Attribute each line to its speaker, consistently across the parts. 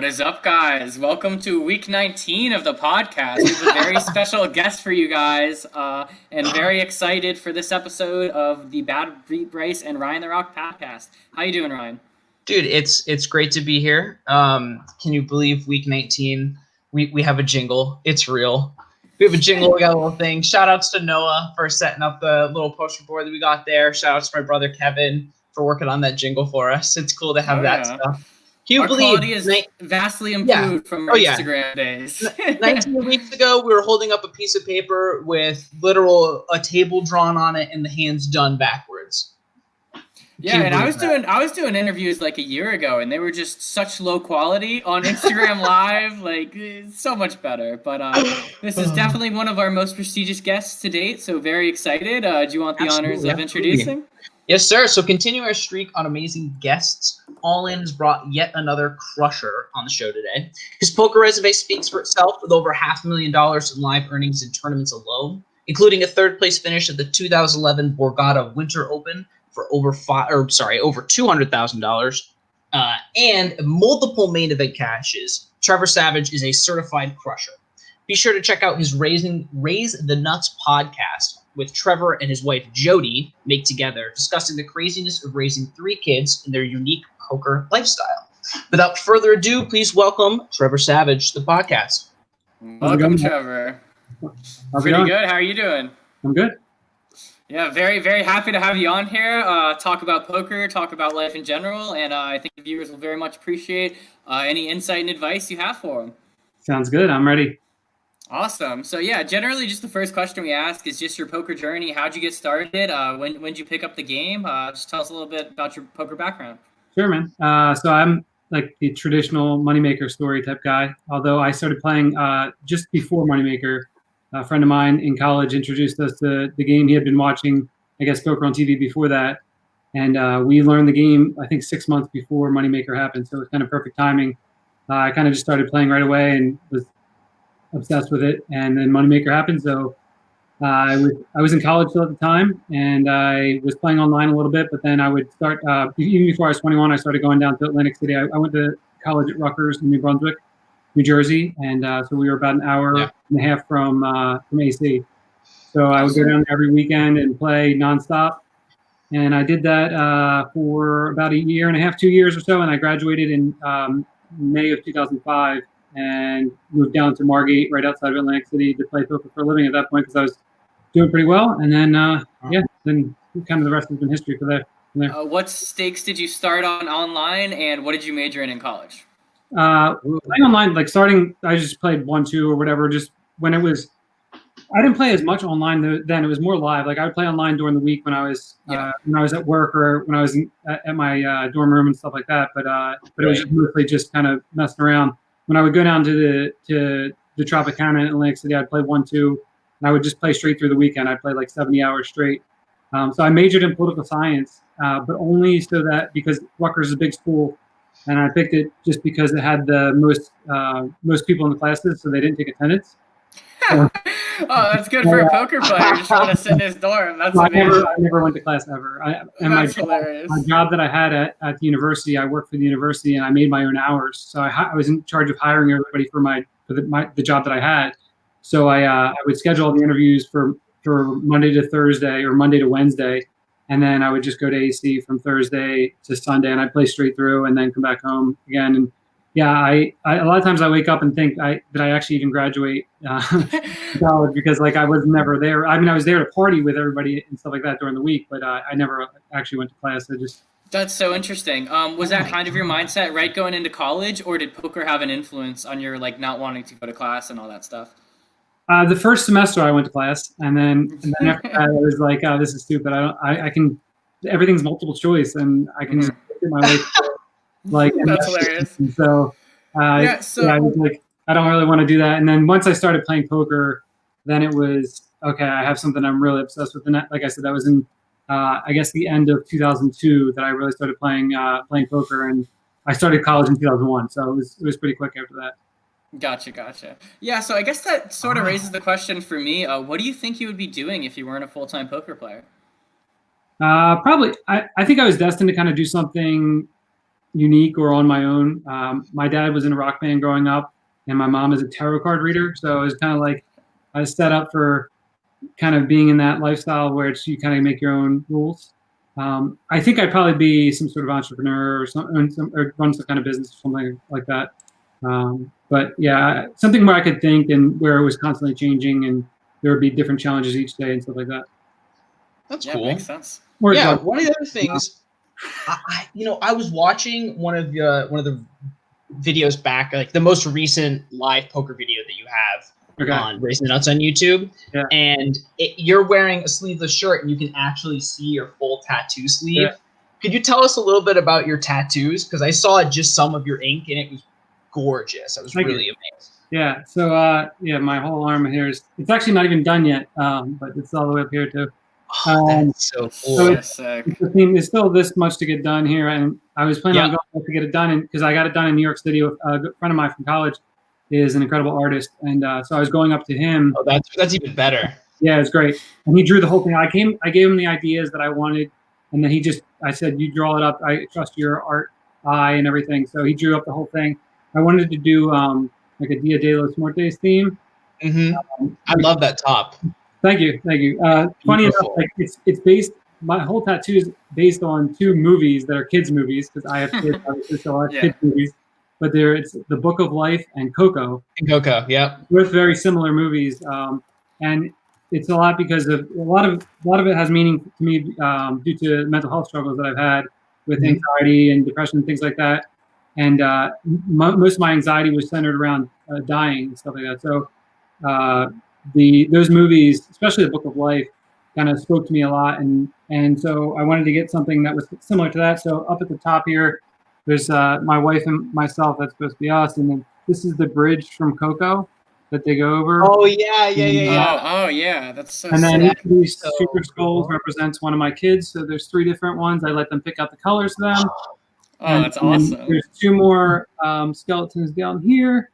Speaker 1: What is up, guys? Welcome to week 19 of the podcast. We have a very special guest for you guys, and very excited for this episode of the Bad Beat Bryce and Ryan the Rock podcast. How you doing, Ryan?
Speaker 2: Dude, it's great to be here. Can you believe week 19? We have a jingle. It's real. We have a jingle. We got a little thing. Shout outs to Noah for setting up the little poster board that we got there. Shout outs to my brother Kevin for working on that jingle for us. It's cool to have that stuff.
Speaker 1: Our quality is vastly improved from our Instagram days.
Speaker 2: 19 weeks ago, we were holding up a piece of paper with a table drawn on it and the hands done backwards.
Speaker 1: Yeah, and I was doing interviews like a year ago, and they were just such low quality on Instagram Live. Like, it's so much better. But this is definitely one of our most prestigious guests to date, so very excited. Do you want the honors of introducing?
Speaker 2: Yes, sir. So continuing our streak on amazing guests, All In has brought yet another crusher on the show today. His poker resume speaks for itself with over $500,000 in live earnings in tournaments alone, including a third-place finish at the 2011 Borgata Winter Open for over $200,000, and multiple main event cashes. Trevor Savage is a certified crusher. Be sure to check out his Raise the Nuts podcast with Trevor and his wife Jody make together, discussing the craziness of raising 3 kids and their unique poker lifestyle. Without further ado, please welcome Trevor Savage to the podcast.
Speaker 1: Welcome, Trevor. Pretty good. How are you doing?
Speaker 3: I'm good.
Speaker 1: Yeah, very, very happy to have you on here. Talk about poker, talk about life in general, and I think the viewers will very much appreciate any insight and advice you have for them.
Speaker 3: Sounds good. I'm ready.
Speaker 1: Awesome. So yeah, generally just the first question we ask is just your poker journey. How'd you get started? When did you pick up the game? Just tell us a little bit about your poker background.
Speaker 3: Sure, man. So I'm like the traditional moneymaker story type guy, although I started playing just before moneymaker. A friend of mine in college introduced us to the game. He had been watching, I guess, poker on TV before that. And we learned the game, I think, 6 months before moneymaker happened. So it was kind of perfect timing. I kind of just started playing right away and was obsessed with it, and then moneymaker happened. So I was in college still at the time, and I was playing online a little bit, but then I would start even before I was 21. I started going down to Atlantic City. I went to college at Rutgers in New Brunswick, New Jersey, and so we were about an hour and a half from AC. So I would go down there every weekend and play nonstop, and I did that for about a year and a half, 2 years or so, and I graduated in May of 2005. And moved down to Margate, right outside of Atlantic City, to play poker for a living at that point because I was doing pretty well. And then, then kind of the rest has been history for that.
Speaker 1: What stakes did you start on online, and what did you major in college?
Speaker 3: Playing online, like starting, I just played 1-2 or whatever. Just when it was, I didn't play as much online then. It was more live. Like I would play online during the week when I was at work or when I was at my dorm room and stuff like that. But it was just mostly just kind of messing around. When I would go down to the Tropicana in Atlantic City, I'd play 1-2, and I would just play straight through the weekend. I'd play like 70 hours straight. So I majored in political science, but only so that because Rutgers is a big school, and I picked it just because it had the most people in the classes, so they didn't take attendance.
Speaker 1: Oh, that's good for a poker player. Just want to sit in his dorm. That's amazing.
Speaker 3: I never went to class ever.
Speaker 1: That's hilarious.
Speaker 3: My job that I had at the university, I worked for the university, and I made my own hours. So I was in charge of hiring everybody for the job that I had. So I would schedule all the interviews for Monday to Thursday or Monday to Wednesday, and then I would just go to AC from Thursday to Sunday, and I'd play straight through, and then come back home again. And yeah, I a lot of times I wake up and think that I actually even graduate college because like I was never there. I mean, I was there to party with everybody and stuff like that during the week, but I never actually went to class.
Speaker 1: That's so interesting. Was that kind of your mindset right going into college, or did poker have an influence on your like not wanting to go to class and all that stuff?
Speaker 3: The first semester I went to class, and then after that I was like, oh, this is stupid. I can everything's multiple choice, and I can just get my way through it. Like
Speaker 1: that's hilarious.
Speaker 3: And so, I was like, I don't really want to do that. And then once I started playing poker, then it was okay. I have something I'm really obsessed with. And that, like I said, that was in I guess the end of 2002 that I really started playing poker. And I started college in 2001, so it was pretty quick after that.
Speaker 1: Gotcha. Yeah, so I guess that sort of raises the question for me. What do you think you would be doing if you weren't a full-time poker player?
Speaker 3: Probably, I think I was destined to kind of do something unique or on my own. My dad was in a rock band growing up, and my mom is a tarot card reader. So it was kind of like I was set up for kind of being in that lifestyle where you kind of make your own rules. I think I'd probably be some sort of entrepreneur or run some kind of business or something like that. But yeah, something where I could think and where it was constantly changing and there would be different challenges each day and stuff like that.
Speaker 2: That's
Speaker 1: Yeah,
Speaker 2: cool.
Speaker 1: makes sense.
Speaker 3: Or
Speaker 2: Yeah, one of the other things, I was watching one of the videos back, like the most recent live poker video that you have on Raising the Nuts on YouTube, and you're wearing a sleeveless shirt, and you can actually see your full tattoo sleeve. Yeah. Could you tell us a little bit about your tattoos? Because I saw just some of your ink, and it was gorgeous. I was really amazed.
Speaker 3: Yeah. So my whole arm here it's actually not even done yet, but it's all the way up here too.
Speaker 2: That's so cool.
Speaker 3: So there's still this much to get done here, and I was planning on going to get it done because I got it done in New York City with a good friend of mine from college. Is an incredible artist, and so I was going up to him.
Speaker 2: Oh, that's even better.
Speaker 3: Yeah, it's great. And he drew the whole thing. I gave him the ideas that I wanted, and then I said, "You draw it up. I trust your art eye and everything." So he drew up the whole thing. I wanted to do like a Dia de los Muertos theme.
Speaker 2: Mm-hmm. I love that top.
Speaker 3: Thank you. Funny enough, like it's based. My whole tattoo is based on two movies that are kids movies because I have kids. Obviously, so I have kids movies. But it's The Book of Life and Coco.
Speaker 2: Yeah.
Speaker 3: Both very similar movies, and it's a lot because of a lot of it has meaning to me due to mental health struggles that I've had with anxiety and depression and things like that. And most of my anxiety was centered around dying and stuff like that. So those movies, especially The Book of Life, kind of spoke to me a lot, and so I wanted to get something that was similar to that. So up at the top here. There's my wife and myself. That's supposed to be us, and then this is the bridge from Coco that they go over.
Speaker 2: Oh yeah.
Speaker 1: Oh yeah, that's so.
Speaker 3: And then these super skulls represents one of my kids. So there's 3 different ones. I let them pick out the colors of them.
Speaker 1: Oh, that's awesome.
Speaker 3: There's 2 more skeletons down here.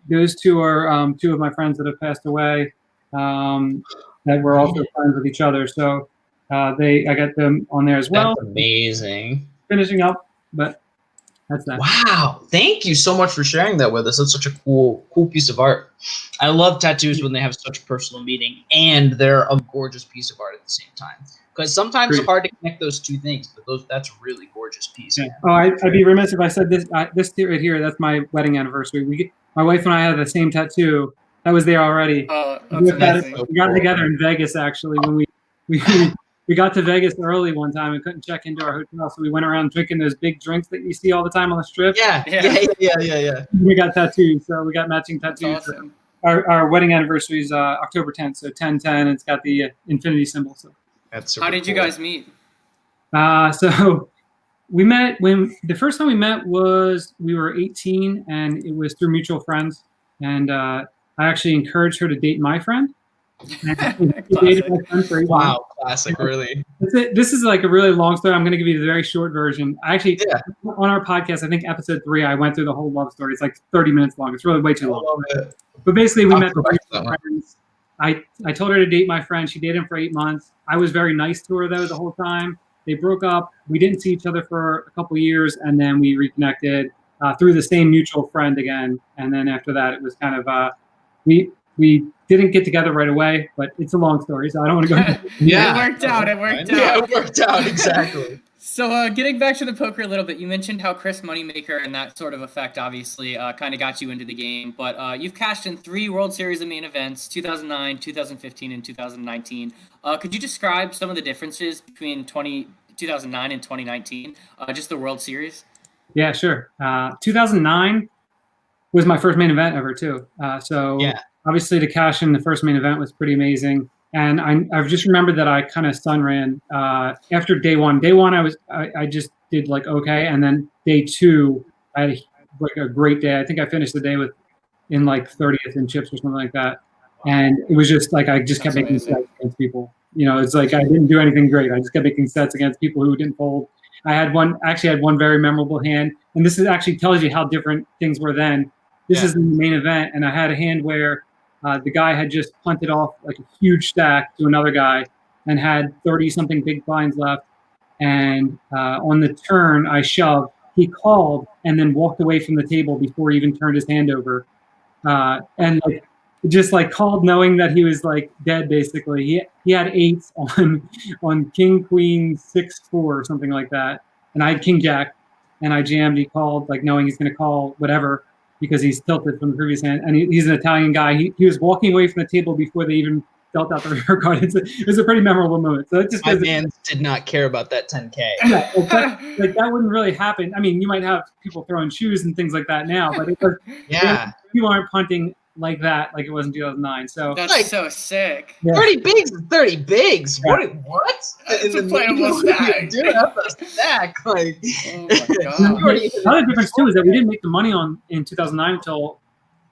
Speaker 3: Those 2 are 2 of my friends that have passed away. That were also friends with each other. So I got them on there as well.
Speaker 2: That's amazing.
Speaker 3: Finishing up. But that's that.
Speaker 2: Wow. Thank you so much for sharing that with us. That's such a cool piece of art. I love tattoos when they have such personal meaning and they're a gorgeous piece of art at the same time. Because sometimes it's hard to connect those 2 things, but that's a really gorgeous piece.
Speaker 3: Yeah. Oh, I'd be remiss if I said this. This right here, that's my wedding anniversary. My wife and I had the same tattoo. That was there already.
Speaker 1: Oh, that's amazing.
Speaker 3: We got together in Vegas, actually, when we got to Vegas early one time and couldn't check into our hotel, so we went around drinking those big drinks that you see all the time on the strip.
Speaker 2: Yeah.
Speaker 3: We got tattoos, so we got matching tattoos.
Speaker 1: Awesome.
Speaker 3: Our wedding anniversary is October 10th, so 10/10. It's got the infinity symbol. So
Speaker 2: that's
Speaker 1: how did you guys meet?
Speaker 3: So we met when the first time we met was we were 18, and it was through mutual friends. And I actually encouraged her to date my friend. Dated my friend for 8 months.
Speaker 2: Wow, classic, really.
Speaker 3: This is like a really long story. I'm going to give you the very short version. Actually, on our podcast, I think episode 3, I went through the whole love story. It's like 30 minutes long. It's really way too long.
Speaker 2: I love it.
Speaker 3: But basically, we met friends. I told her to date my friend. She dated him for 8 months. I was very nice to her, though, the whole time. They broke up. We didn't see each other for a couple of years, and then we reconnected through the same mutual friend again. And then after that, it was kind of we didn't get together right away, but it's a long story, so I don't want to go.
Speaker 1: It worked out.
Speaker 2: Yeah, it worked out, exactly.
Speaker 1: So getting back to the poker a little bit, you mentioned how Chris Moneymaker and that sort of effect obviously kind of got you into the game, but you've cashed in 3 World Series of main events, 2009, 2015, and 2019. Could you describe some of the differences between 2009 and 2019, just the World Series?
Speaker 3: Yeah, sure. 2009 was my first main event ever, too. Obviously, to cash in the first main event was pretty amazing. And I've just remembered that I kind of stun ran after day one. Day one, I just did like okay, and then day 2, I had a great day. I think I finished the day in like 30th in chips or something like that. And it was just like I just kept making sets against people. It's like I didn't do anything great. I just kept making sets against people who didn't fold. I had one very memorable hand, and this actually tells you how different things were then. This is in the main event, and I had a hand where the guy had just punted off like a huge stack to another guy and had 30-something big blinds left. And on the turn, I shoved. he called and then walked away from the table before he even turned his hand over, and like just like called knowing that he was like dead basically. He had eights on king queen 6-4 or something like that, and I had king jack, and I jammed. He called like knowing he's going to call whatever because he's tilted from the previous hand, and he's an Italian guy. He was walking away from the table before they even dealt out the river card. It was a pretty memorable moment. So it just
Speaker 2: my man did not care about that 10K.
Speaker 3: Yeah, like that wouldn't really happen. I mean, you might have people throwing shoes and things like that now, but people aren't punting like that, like it was in 2009. So
Speaker 1: that's
Speaker 2: like,
Speaker 1: so sick.
Speaker 2: Yeah. 30 bigs is 30 bigs.
Speaker 3: Yeah.
Speaker 2: What?
Speaker 1: It's a playable stack.
Speaker 2: Dude, that's a stack. Like,
Speaker 1: oh my God.
Speaker 3: Another difference too is that we didn't make the money in 2009 until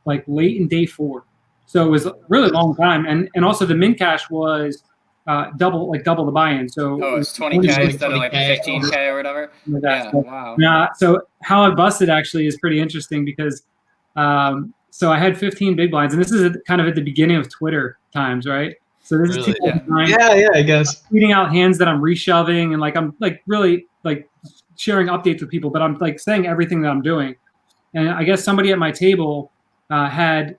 Speaker 3: like late in day 4. So it was a really long time, and also the min cash was double the buy-in. So
Speaker 1: it was 20K instead of like 15K or whatever.
Speaker 3: Yeah,
Speaker 1: so, wow.
Speaker 3: Yeah. So how I busted actually is pretty interesting because so I had 15 big blinds, and this is kind of at the beginning of Twitter times, right? So this
Speaker 2: really?
Speaker 3: is 2009.
Speaker 2: Yeah, I guess.
Speaker 3: Tweeting out hands that I'm reshoving, and like I'm like really like sharing updates with people, but I'm like saying everything that I'm doing. And I guess somebody at my table had.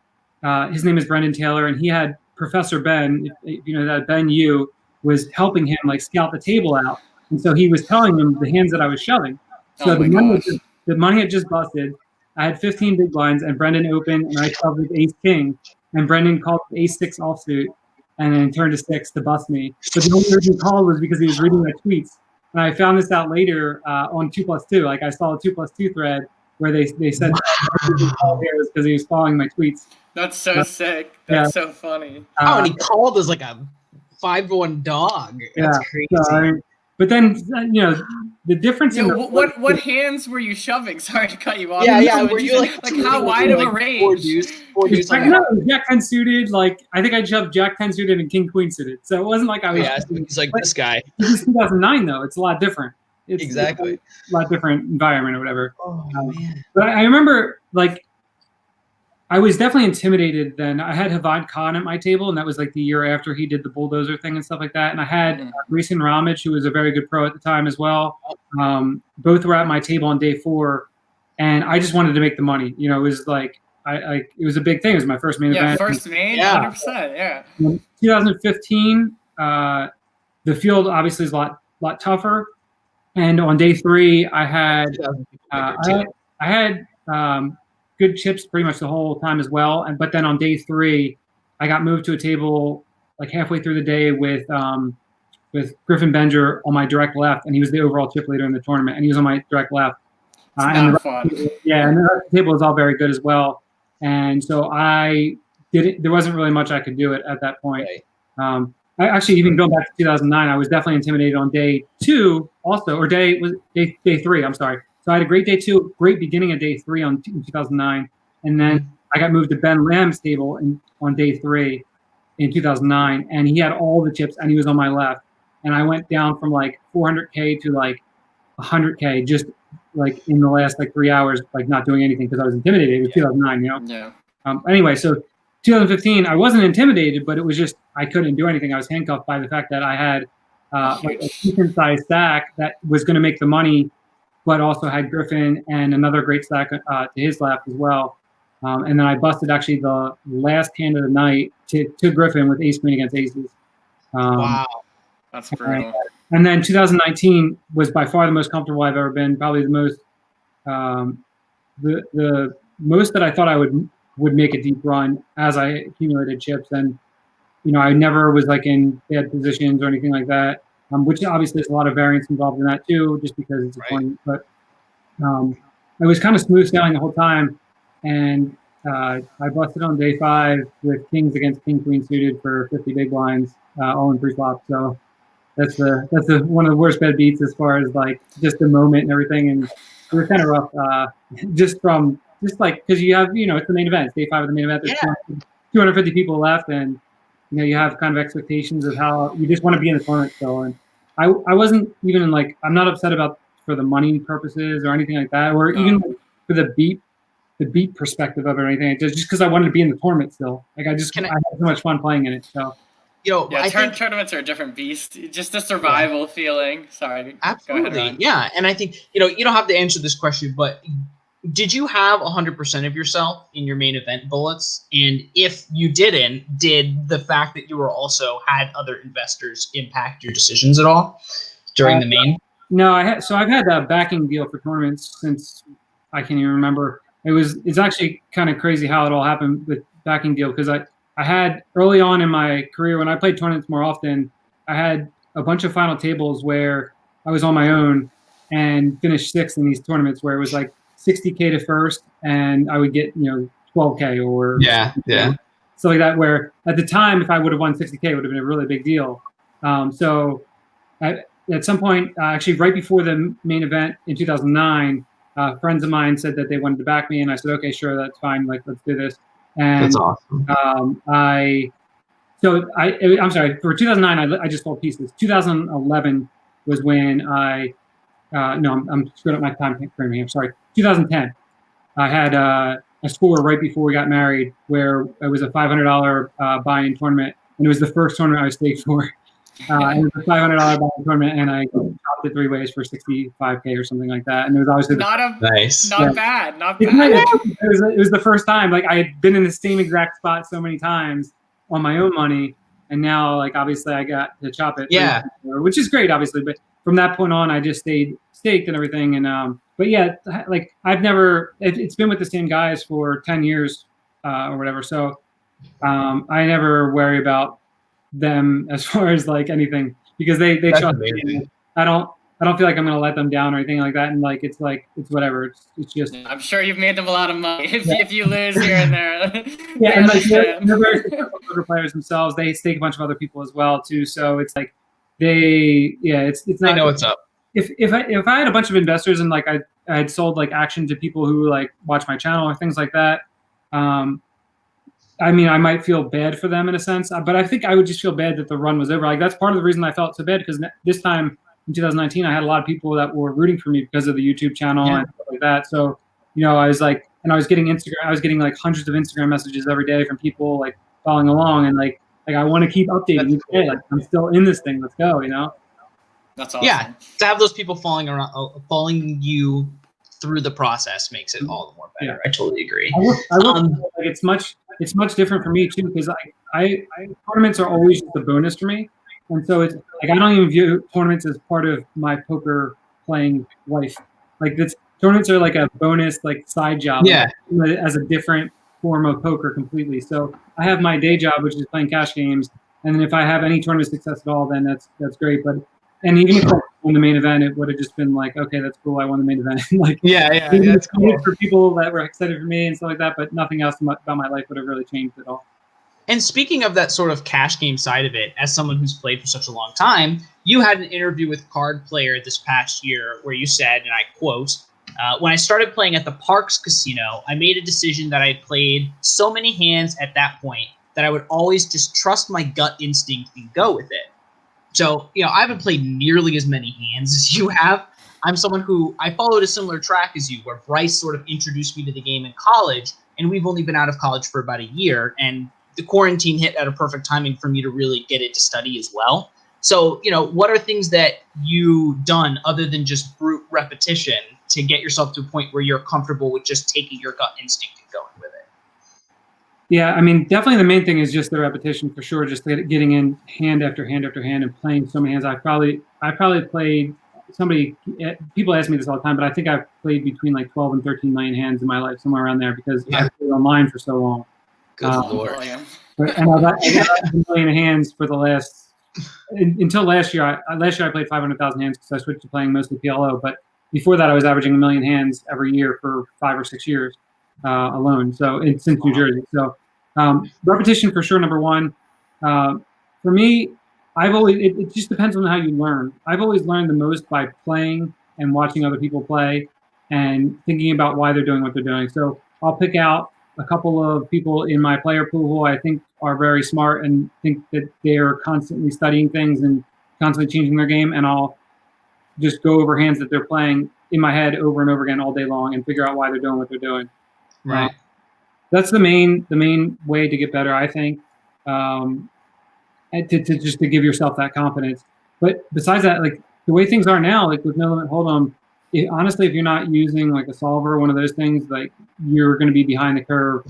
Speaker 3: His name is Brendan Taylor, and he had Professor Ben, if you know that Ben Yu, was helping him like scout the table out, and so he was telling him the hands that I was shoving. So the money had just busted. I had 15 big blinds, and Brendan opened, and I shoved with Ace King, and Brendan called Ace 6 offsuit, and then turned to 6 to bust me. But the only reason he called was because he was reading my tweets, and I found this out later on 2+2. Like I saw a 2+2 thread where they said because he was following my tweets.
Speaker 1: That's so sick. That's so funny.
Speaker 2: And he called as like a 5-1 dog. That's crazy.
Speaker 3: But then the difference in
Speaker 1: what hands were you shoving? Sorry to cut you off.
Speaker 2: Yeah. Were you like
Speaker 1: how wide of a range?
Speaker 2: Four deuce
Speaker 3: Jack 10 suited. Like I think I shoved Jack 10 suited and King Queen suited. So it wasn't like I was.
Speaker 2: Yeah, he's like this guy.
Speaker 3: This is 2009 though. It's a lot different. It's
Speaker 2: exactly
Speaker 3: a lot different environment or whatever.
Speaker 2: Oh man!
Speaker 3: But I remember like I was definitely intimidated then. I had Vaughn at my table, and that was like the year after he did the bulldozer thing and stuff like that. And I had Bryce and Ramage, who was a very good pro at the time as well. Both were at my table on day 4, and I just wanted to make the money. You know, it was like it was a big thing. It was my first main event.
Speaker 1: Yeah, first main, 100%. Yeah.
Speaker 3: 2015, the field obviously is a lot tougher. And on day 3, I had good chips pretty much the whole time as well. But then on day 3, I got moved to a table like halfway through the day with Griffin Benger on my direct left, and he was the overall chip leader in the tournament, and he was on my direct left.
Speaker 1: And the fun.
Speaker 3: And the table was all very good as well. And so there wasn't really much I could do at that point. Right. I actually, even going back to 2009, I was definitely intimidated on day 2 also, or day 3, I'm sorry. So I had a great day 2, great beginning of day 3 in 2009. And then I got moved to Ben Lamb's table on day 3 in 2009. And he had all the chips, and he was on my left. And I went down from like 400K to like 100K just like in the last like 3 hours, like not doing anything because I was intimidated. It was 2009, you know?
Speaker 1: Yeah.
Speaker 3: Anyway, so 2015, I wasn't intimidated, but it was just I couldn't do anything. I was handcuffed by the fact that I had like a decent-sized stack that was going to make the money, but also had Griffin and another great stack to his left as well. And then I busted actually the last hand of the night to Griffin with ace queen against aces.
Speaker 2: Wow,
Speaker 1: that's brutal.
Speaker 3: And then 2019 was by far the most comfortable I've ever been. Probably the most the most that I thought I would make a deep run as I accumulated chips. And, you know, I never was like in bad positions or anything like that, which obviously there's a lot of variance involved in that too, just because it's a point. But I was kind of smooth sailing the whole time. And I busted on day 5 with kings against king queen suited for 50 big blinds, all in pre-flop. So that's one of the worst bed beats as far as like just the moment and everything. And it was kind of rough, just because you have, you know, it's the main event. It's day 5 of the main event. There's 250 people left, and you know you have kind of expectations of how you just want to be in the tournament still. And I wasn't even in like I'm not upset about for the money purposes or anything like that, or even for the beat perspective of it or anything. Just because I wanted to be in the tournament still. Like I had so much fun playing in it. So
Speaker 2: I think
Speaker 1: tournaments are a different beast. Just a survival feeling. Sorry.
Speaker 2: Absolutely.
Speaker 1: Go ahead, Ryan.
Speaker 2: Yeah. And I think, you don't have to answer this question, but did you have 100% of yourself in your main event bullets? And if you didn't, did the fact that you were also had other investors impact your decisions at all during the main?
Speaker 3: No, I've had a backing deal for tournaments since I can't even remember. It's actually kind of crazy how it all happened with backing deal, because I had early on in my career when I played tournaments more often, I had a bunch of final tables where I was on my own and finished sixth in these tournaments where it was like 60K to first and I would get 12K or stuff like that, where at the time if I would have won 60K it would have been a really big deal. So at some point, actually right before the main event in 2009, friends of mine said that they wanted to back me, and I said, okay, sure, that's fine. Like, let's do this. And
Speaker 2: that's awesome.
Speaker 3: I'm sorry, for 2009, I just sold pieces. 2011 was when I'm screwing up my time frame here. Sorry. 2010, I had a score right before we got married where it was a $500 buy-in tournament, and it was the first tournament I was staked for. It was a $500 buy-in tournament, and I chopped it 3 ways for 65K or something like that. And it was obviously
Speaker 1: not bad.
Speaker 3: It was the first time. Like, I had been in the same exact spot so many times on my own money, and now, like, obviously I got to chop it.
Speaker 2: Yeah.
Speaker 3: Which is great, obviously. But from that point on, I just stayed staked and everything. And but yeah, like, I've never. It's been with the same guys for 10 years or whatever. So I never worry about them as far as like anything, because they trust me. I don't feel like I'm gonna let them down or anything like that. And like it's whatever. It's just.
Speaker 1: I'm sure you've made them a lot of money if you lose here and there.
Speaker 3: Yeah, and like they're very successful players themselves. They stake a bunch of other people as well too. So it's like it's not.
Speaker 2: I know what's up.
Speaker 3: If I had a bunch of investors and like I had sold like action to people who like watch my channel or things like that, I mean, I might feel bad for them in a sense, but I think I would just feel bad that the run was over. Like, that's part of the reason I felt so bad, because this time in 2019, I had a lot of people that were rooting for me because of the YouTube channel and stuff like that. So, I was like, and I was getting like hundreds of Instagram messages every day from people like following along, and like I want to keep updating each day. Like, I'm still in this thing. Let's go,
Speaker 1: That's awesome.
Speaker 2: Yeah, to have those people following you through the process makes it all the more better. Yeah. I totally agree.
Speaker 3: I will like it's much different for me too, because I tournaments are always just a bonus for me, and so it's like I don't even view tournaments as part of my poker playing life. Like, tournaments are like a bonus, like, side job, as a different form of poker completely. So I have my day job, which is playing cash games, and then if I have any tournament success at all, then that's great. But and even if I won the main event, it would have just been like, okay, that's cool, I won the main event. Like,
Speaker 2: that's cool
Speaker 3: for people that were excited for me and stuff like that. But nothing else about my life would have really changed at all.
Speaker 2: And speaking of that sort of cash game side of it, as someone who's played for such a long time, you had an interview with Card Player this past year where you said, and I quote, when I started playing at the Parks Casino, I made a decision that I played so many hands at that point that I would always just trust my gut instinct and go with it. So, I haven't played nearly as many hands as you have. I'm someone who, I followed a similar track as you, where Bryce sort of introduced me to the game in college, and we've only been out of college for about a year, and the quarantine hit at a perfect timing for me to really get into study as well. So, what are things that you've done other than just brute repetition to get yourself to a point where you're comfortable with just taking your gut instinct and going with it?
Speaker 3: Yeah, I mean, definitely the main thing is just the repetition for sure. Just getting in hand after hand after hand and playing so many hands. I probably played people ask me this all the time, but I think I've played between like 12 and 13 million hands in my life, somewhere around there, because I've played online for so long.
Speaker 2: Good Lord.
Speaker 3: And I've got a million hands for the until last year. Last year I played 500,000 hands because I switched to playing mostly PLO. But before that, I was averaging 1 million hands every year for 5 or 6 years. Alone, since New Jersey. So repetition for sure, number one. For me, it just depends on how you learn. I've always learned the most by playing and watching other people play and thinking about why they're doing what they're doing. So I'll pick out a couple of people in my player pool who I think are very smart and think that they're constantly studying things and constantly changing their game, and I'll just go over hands that they're playing in my head over and over again all day long and figure out why they're doing what they're doing.
Speaker 2: Right.
Speaker 3: That's the main way to get better, I think. to just to give yourself that confidence. But besides that, like the way things are now, like with No Limit Hold'em, honestly, if you're not using like a solver or one of those things, like you're going to be behind the curve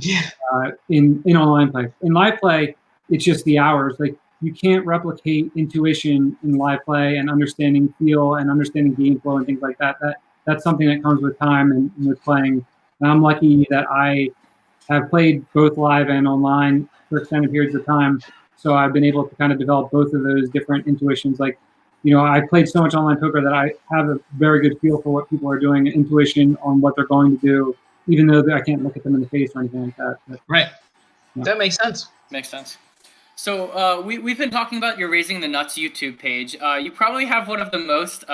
Speaker 3: in online play. In live play, it's just the hours. Like you can't replicate intuition in live play and understanding feel and understanding game flow and things like that. That's something that comes with time and with playing. And I'm lucky that I have played both live and online for extended periods of time. So I've been able to kind of develop both of those different intuitions. Like, I played so much online poker that I have a very good feel for what people are doing, intuition on what they're going to do, even though I can't look at them in the face or anything like that. But,
Speaker 2: right. That makes sense.
Speaker 1: Makes sense. So we've been talking about your Raising the Nuts YouTube page. You probably have one of the most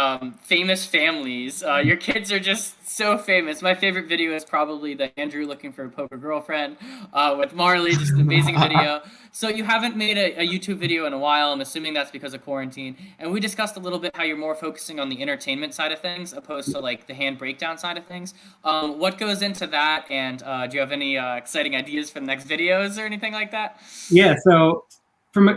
Speaker 1: famous families. Your kids are just so famous. My favorite video is probably the Andrew looking for a poker girlfriend with Marley, just an amazing video. So you haven't made a YouTube video in a while. I'm assuming that's because of quarantine. And we discussed a little bit how you're more focusing on the entertainment side of things opposed to like the hand breakdown side of things. What goes into that? And do you have any exciting ideas for the next videos or anything like that?
Speaker 3: Yeah, so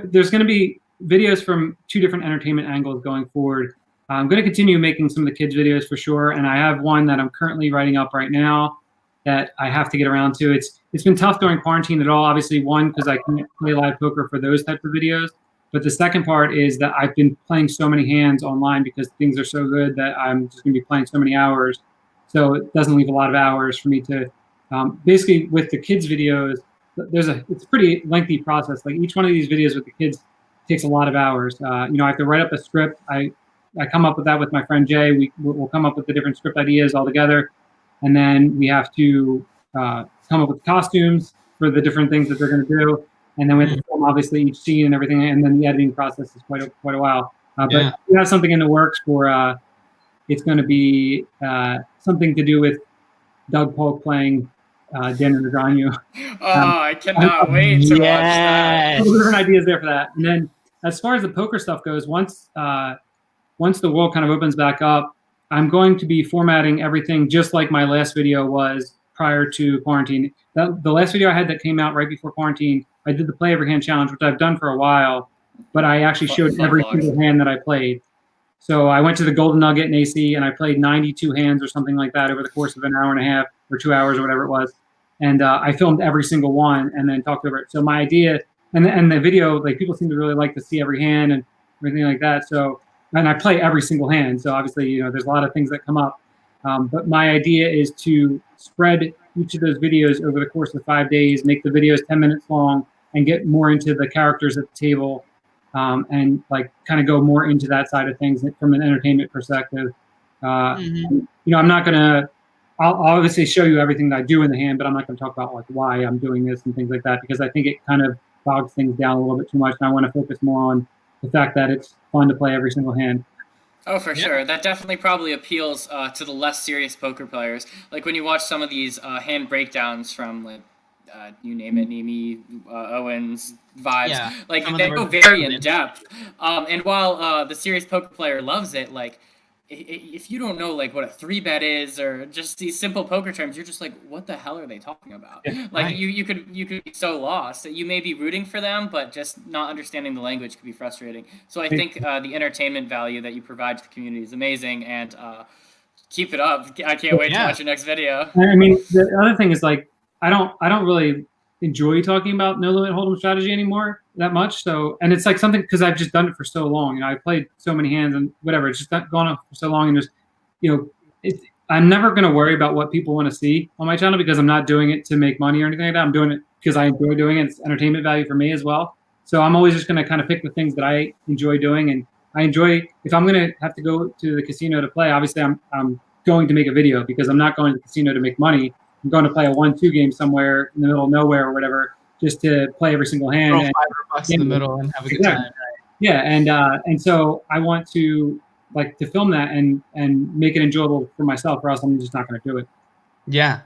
Speaker 3: there's going to be videos from two different entertainment angles going forward. I'm going to continue making some of the kids' videos for sure, and I have one that I'm currently writing up right now that I have to get around to. It's been tough during quarantine at all. Obviously, one, because I can't play live poker for those types of videos, but the second part is that I've been playing so many hands online because things are so good that I'm just going to be playing so many hours. So it doesn't leave a lot of hours for me to basically with the kids' videos. It's a pretty lengthy process. Like each one of these videos with the kids takes a lot of hours. I have to write up a script. I come up with that with my friend Jay. We'll come up with the different script ideas all together, and then we have to come up with costumes for the different things that they're going to do, and then we have to film obviously each scene and everything, and then the editing process is quite a while. But we have something in the works for it's going to be something to do with Doug Polk playing Dan and Negreanu.
Speaker 1: I cannot wait to watch that.
Speaker 3: Different ideas there for that. And then as far as the poker stuff goes, once the world kind of opens back up, I'm going to be formatting everything just like my last video was prior to quarantine. The last video I had that came out right before quarantine, I did the Play Every Hand Challenge, which I've done for a while, but I actually showed every single hand that I played. So I went to the Golden Nugget in AC and I played 92 hands or something like that over the course of an hour and a half or 2 hours or whatever it was. And I filmed every single one and then talked over it. So my idea, and the video, like people seem to really like to see every hand and everything like that. So, and I play every single hand. So obviously, there's a lot of things that come up. But my idea is to spread each of those videos over the course of 5 days, make the videos 10 minutes long and get more into the characters at the table. And like kind of go more into that side of things from an entertainment perspective. I'm not going to, I'll obviously show you everything that I do in the hand, but I'm not going to talk about like why I'm doing this and things like that, because I think it kind of bogs things down a little bit too much. And I want to focus more on the fact that it's fun to play every single hand.
Speaker 1: Oh, for sure. That definitely probably appeals to the less serious poker players. Like when you watch some of these hand breakdowns from like, you name it, Nimi, Owens, Vibes, like they go very in depth. And while the serious poker player loves it, like if you don't know like what a 3-bet is or just these simple poker terms, you're just like, what the hell are they talking about?
Speaker 3: Yeah,
Speaker 1: like
Speaker 3: right.
Speaker 1: you could be so lost that you may be rooting for them, but just not understanding the language could be frustrating. So I think the entertainment value that you provide to the community is amazing, and keep it up. I can't wait to watch your next video.
Speaker 3: I mean, the other thing is like, I don't really enjoy talking about No Limit Hold'em strategy anymore that much. So, and it's like something because I've just done it for so long. I played so many hands and whatever. It's just gone on for so long, and just I'm never going to worry about what people want to see on my channel because I'm not doing it to make money or anything like that. I'm doing it because I enjoy doing it. It's entertainment value for me as well. So I'm always just going to kind of pick the things that I enjoy doing, and I enjoy. If I'm going to have to go to the casino to play, obviously I'm going to make a video because I'm not going to the casino to make money. I'm going to play a 1-2 game somewhere in the middle of nowhere or whatever, just to play every single hand.
Speaker 2: Throw $5 in the middle and have a good time. Right?
Speaker 3: Yeah, and so I want to to film that and make it enjoyable for myself, or else I'm just not going to do it.
Speaker 2: Yeah.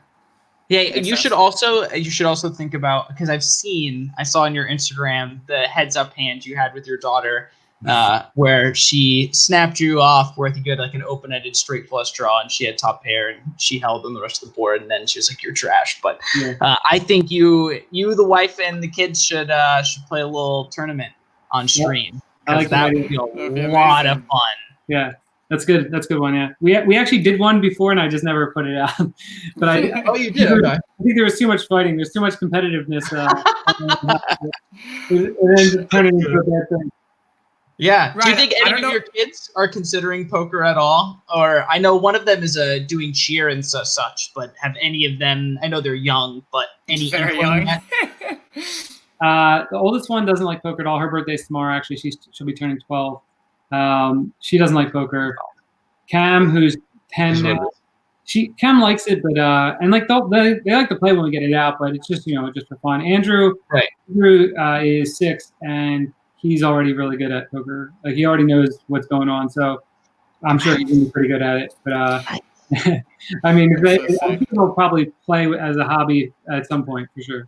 Speaker 2: You should also think about, because I saw on your Instagram the heads up hand you had with your daughter. Where she snapped you off, where I think you had like an open-ended straight flush draw, and she had top pair, and she held on the rest of the board, and then she was like, "You're trash." But I think you, the wife, and the kids should play a little tournament on stream.
Speaker 3: I like
Speaker 2: that would be a lot of fun.
Speaker 3: Yeah, that's good. That's a good one. Yeah, we actually did one before, and I just never put it out. But
Speaker 2: oh, you did? Okay.
Speaker 3: I think there was too much fighting. There's too much competitiveness. And then turning into a bad thing.
Speaker 2: Yeah.
Speaker 1: Right.
Speaker 2: Do you think any of your kids are considering poker at all? Or I know one of them is doing cheer and such, but have any of them? I know they're young, but any
Speaker 1: very young.
Speaker 3: The oldest one doesn't like poker at all. Her birthday's tomorrow. Actually, she'll be turning 12. She doesn't like poker. Cam, who's 10 now, Cam likes it, but and like they like to play when we get it out, but it's just just for fun. Andrew is 6, and he's already really good at poker. Like he already knows what's going on, so I'm sure he's gonna be pretty good at it. But I mean, they'll probably play as a hobby at some point for sure.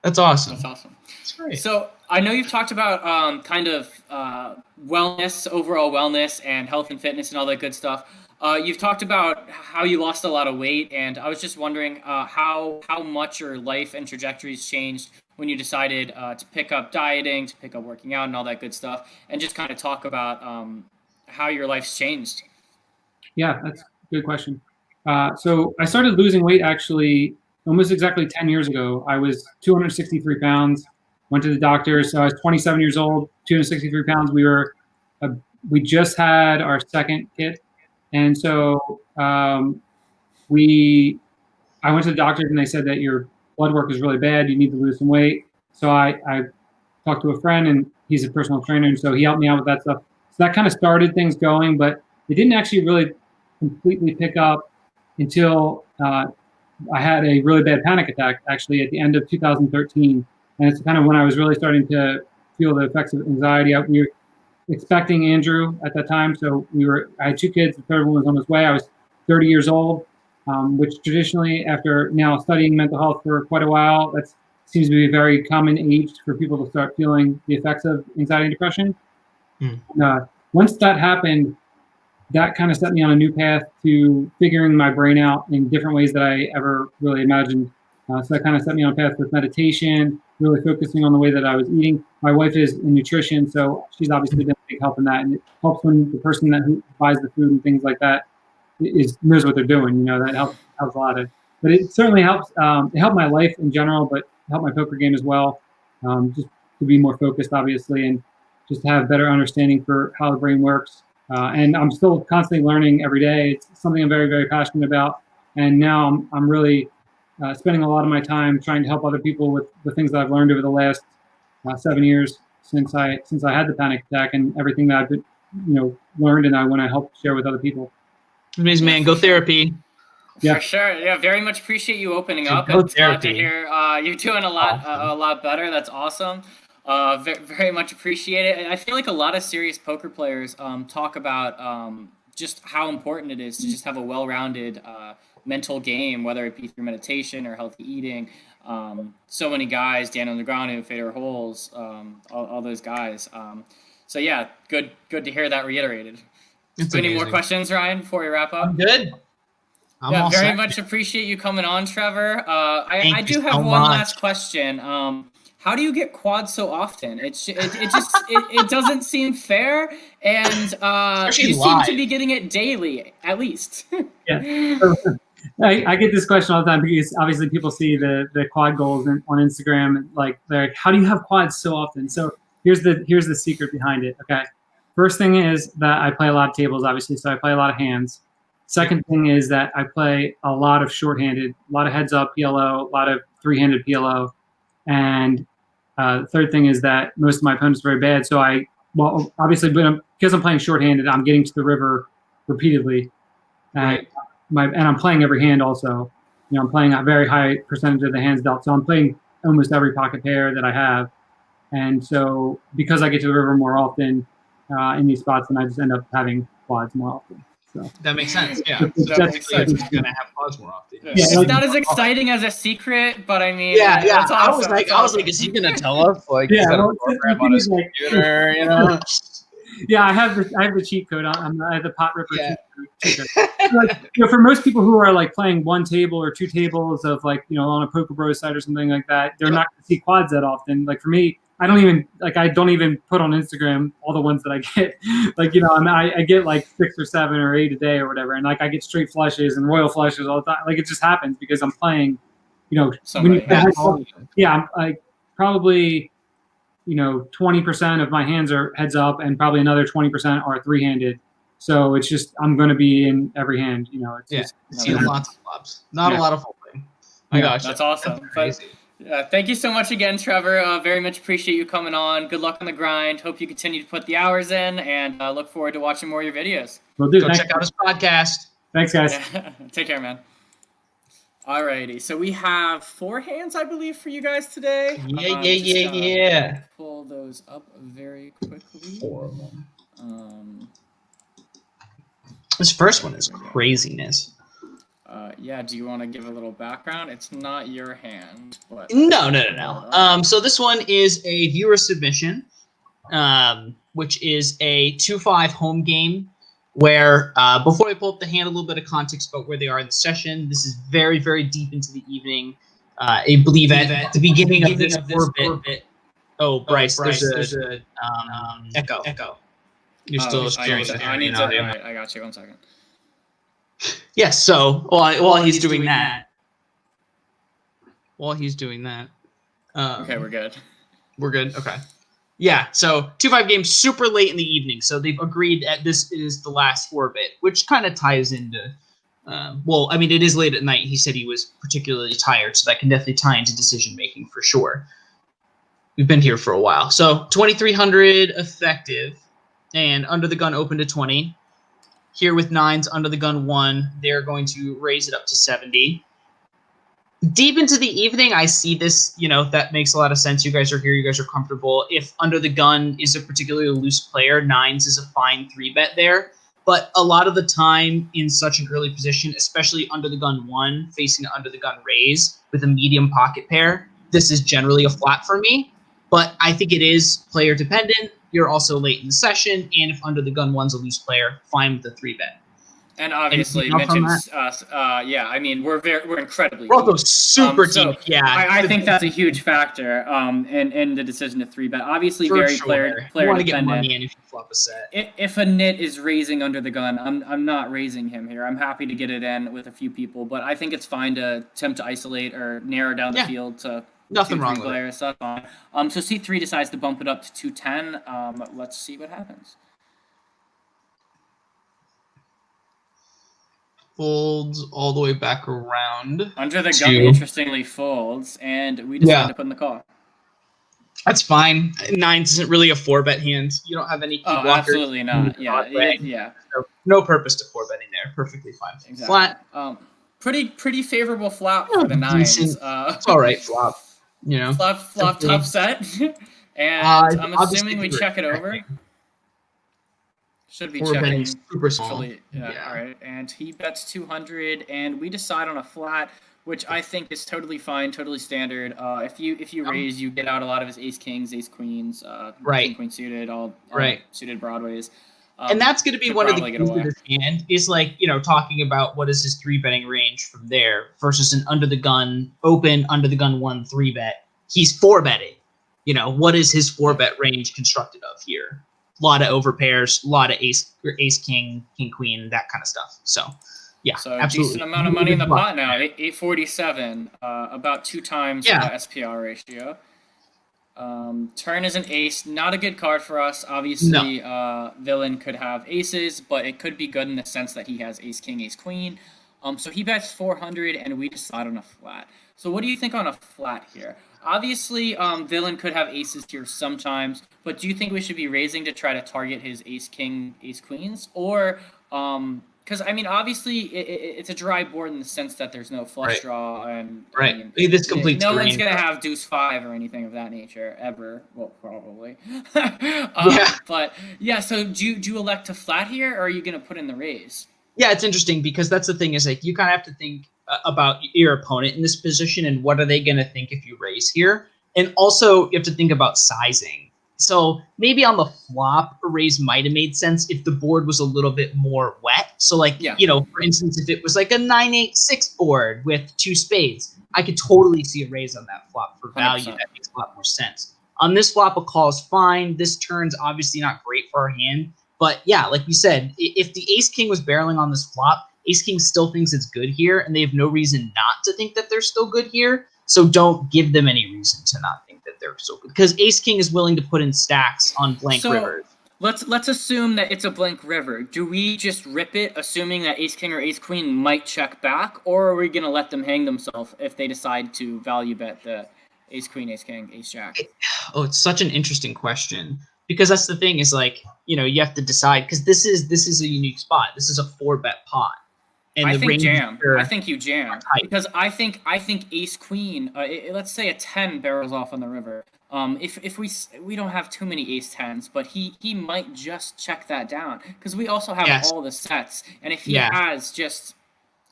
Speaker 2: That's awesome.
Speaker 1: That's awesome.
Speaker 2: That's great.
Speaker 1: So I know you've talked about kind of wellness, overall wellness, and health and fitness and all that good stuff. You've talked about how you lost a lot of weight, and I was just wondering how much your life and trajectories changed when you decided to pick up dieting, to pick up working out, and all that good stuff, and just kind of talk about how your life's changed.
Speaker 3: Yeah, that's a good question. So I started losing weight actually almost exactly 10 years ago. I was 263 pounds, went to the doctor. So I was 27 years old, 263 pounds. We just had our second kid. And so I went to the doctor and they said that your blood work is really bad. You need to lose some weight. So I talked to a friend, and he's a personal trainer. And so he helped me out with that stuff. So that kind of started things going, but it didn't actually really completely pick up until I had a really bad panic attack actually at the end of 2013. And it's kind of when I was really starting to feel the effects of anxiety. We were expecting Andrew at that time. So I had 2 kids. The third one was on his way. I was 30 years old, which traditionally, after now studying mental health for quite a while, that seems to be a very common age for people to start feeling the effects of anxiety and depression. Once that happened, that kind of set me on a new path to figuring my brain out in different ways that I ever really imagined. So that kind of set me on a path with meditation, really focusing on the way that I was eating. My wife is in nutrition, so she's obviously been a big help in that. And it helps when the person who buys the food and things like that knows what they're doing. That helps a lot. But it certainly helps. It helped my life in general, but it helped my poker game as well. Just to be more focused, obviously, and just have better understanding for how the brain works. And I'm still constantly learning every day. It's something I'm very, very passionate about. And now I'm really spending a lot of my time trying to help other people with the things that I've learned over the last 7 years since I had the panic attack, and everything that I've been, learned, and I want to help share with other people.
Speaker 2: Amazing, man. Go therapy.
Speaker 1: Yeah. For sure. Yeah, very much appreciate you opening up. It's glad to hear you're doing a lot better. That's awesome. Very much appreciate it. And I feel like a lot of serious poker players talk about just how important it is to just have a well-rounded mental game, whether it be through meditation or healthy eating. So many guys, Daniel Negreanu, Fedor Holes, all those guys. So yeah, good to hear that reiterated. Any more questions, Ryan, before we wrap up?
Speaker 2: I'm good.
Speaker 1: I'm very much appreciate you coming on, Trevor. I do have one last question. How do you get quads so often? It doesn't seem fair, and you seem to be getting it daily, at least.
Speaker 3: Yeah. I get this question all the time because obviously people see the quad goals on Instagram, and they're like, how do you have quads so often? So here's the secret behind it. Okay. First thing is that I play a lot of tables, obviously, so I play a lot of hands. Second thing is that I play a lot of shorthanded, a lot of heads up PLO, a lot of 3-handed PLO. And third thing is that most of my opponents are very bad. So obviously, because I'm playing shorthanded, I'm getting to the river repeatedly.
Speaker 2: Right.
Speaker 3: And I'm playing every hand also. I'm playing a very high percentage of the hands dealt. So I'm playing almost every pocket pair that I have. And so because I get to the river more often in these spots, then I just end up having quads more often. So
Speaker 2: that makes sense. Yeah, so that makes sense. You're gonna have quads more often.
Speaker 1: Yeah. It's not as exciting as a secret, but I mean,
Speaker 2: yeah.
Speaker 1: Awesome.
Speaker 2: I was like, is he gonna tell us? Is that a program on his computer?
Speaker 3: Yeah, I have the cheat code. I have the pot ripper cheat code. For most people who are playing one table or two tables of on a Poker Bros site or something like that, they're not going to see quads that often. For me, I don't even put on Instagram all the ones that I get. Like, I get like 6 or 7 or 8 a day or whatever. And like, I get straight flushes and royal flushes all the time. Like, it just happens because I'm playing,
Speaker 1: Somebody has.
Speaker 3: I'm like probably, 20% of my hands are heads up and probably another 20% are 3-handed. So it's just, I'm going to be in every hand,
Speaker 2: It's seen lots of flops, not a lot of folding.
Speaker 1: My gosh, that's awesome. Crazy. Thank you so much again, Trevor. Very much appreciate you coming on. Good luck on the grind. Hope you continue to put the hours in, and look forward to watching more of your videos.
Speaker 3: Will do.
Speaker 2: Go check out his podcast.
Speaker 3: Thanks, guys.
Speaker 1: Take care, man. Alrighty, so we have 4 hands, I believe, for you guys today.
Speaker 2: Yeah.
Speaker 1: Pull those up very quickly.
Speaker 2: 4 of them. This first one is craziness.
Speaker 1: Do you want to give a little background? It's not your hand, but
Speaker 2: no. So this one is a viewer submission, which is a 2-5 home game. Where before I pull up the hand, a little bit of context about where they are in the session. This is very, very deep into the evening. I believe at the beginning of this orbit. Oh, Bryce, there's a echo. You're still experiencing.
Speaker 1: I got you. 1 second.
Speaker 2: Yes. So while he's doing that. Okay,
Speaker 1: we're good.
Speaker 2: We're good. Okay. Yeah, so 2-5 game, super late in the evening. So they've agreed that this is the last orbit, which kind of ties into. It is late at night. He said he was particularly tired, so that can definitely tie into decision making for sure. We've been here for a while. So 2,300 effective, and under the gun open to 20. Here with 9s, under the gun 1, they're going to raise it up to 70. Deep into the evening, I see this, that makes a lot of sense. You guys are here. You guys are comfortable. If under the gun is a particularly loose player, 9s is a fine 3-bet there. But a lot of the time in such an early position, especially under the gun 1, facing an under the gun raise with a medium pocket pair, this is generally a flat for me. But I think it is player dependent. You're also late in the session. And if under the gun 1's a loose player, fine with the 3-bet.
Speaker 1: And obviously mentions us. We're incredibly.
Speaker 2: We're also super deep. Yeah,
Speaker 1: I think that's a huge factor. In the decision to 3-bet. Obviously, player dependent.
Speaker 2: You want to get money in if you flop a set.
Speaker 1: If a nit is raising under the gun, I'm not raising him here. I'm happy to get it in with a few people, but I think it's fine to attempt to isolate or narrow down the field to
Speaker 2: nothing wrong with
Speaker 1: players. So that's fine. So C3 decides to bump it up to 210. Let's see what happens.
Speaker 2: Folds all the way back around.
Speaker 1: Under the gun, interestingly, folds, and we decide to put in the call.
Speaker 2: That's fine. 9s isn't really a 4-bet hand. You don't have any key blockers.
Speaker 1: Absolutely not. Yeah.
Speaker 2: No purpose to 4-betting there. Perfectly fine.
Speaker 1: Exactly.
Speaker 2: Flat.
Speaker 1: Pretty favorable flop for the 9s.
Speaker 2: It's all right, flop.
Speaker 1: Flop top set, and I'm assuming we check it over. Should be checking
Speaker 2: super small.
Speaker 1: Yeah, all right. And he bets 200, and we decide on a flat, which I think is totally fine, totally standard. If you raise, you get out a lot of his ace kings, ace queens, king queen suited, all suited broadways.
Speaker 2: And that's going to be one of the keys to this hand is talking about what is his 3-betting range from there versus an under the gun 1 3-bet. He's 4-betting. What is his 4-bet range constructed of here? A lot of overpairs, a lot of ace king, king queen, that kind of stuff. So absolutely.
Speaker 1: Decent amount of money in the pot now. 847, about 2 times the SPR ratio. Turn is an ace, not a good card for us. Obviously, villain could have aces, but it could be good in the sense that he has ace king, ace queen. So he bets 400, and we decide on a flat. So what do you think on a flat here? Obviously, villain could have aces here sometimes, but do you think we should be raising to try to target his ace king, ace queens, or because obviously it's a dry board in the sense that there's no flush draw and
Speaker 2: this completes.
Speaker 1: No one's gonna have deuce 5 or anything of that nature ever. Well, probably. But so do you elect to flat here, or are you gonna put in the raise?
Speaker 2: Yeah, it's interesting because that's the thing is you kind of have to think about your opponent in this position and what are they going to think if you raise here. And also you have to think about sizing. So maybe on the flop, a raise might have made sense if the board was a little bit more wet. So for instance, if it was like a 9-8-6 board with 2 spades, I could totally see a raise on that flop for value. 100%. That makes a lot more sense. On this flop, a call is fine. This turn's obviously not great for our hand. But yeah, like we said, if the ace-king was barreling on this flop, ace-king still thinks it's good here, and they have no reason not to think that they're still good here. So don't give them any reason to not think that they're so good. Because ace-king is willing to put in stacks on blank rivers.
Speaker 1: Let's assume that it's a blank river. Do we just rip it, assuming that ace-king or ace-queen might check back, or are we going to let them hang themselves if they decide to value bet the ace-queen, ace-king, ace-jack?
Speaker 2: Oh, it's such an interesting question. Because that's the thing is like, you have to decide, because this is a unique spot. This is a 4-bet pot. And
Speaker 1: I think jam. I think you jam. Because I think ace-queen, let's say a 10 barrels off on the river. If we don't have too many ace-10s, but he might just check that down. Because we also have all the sets. And if he has just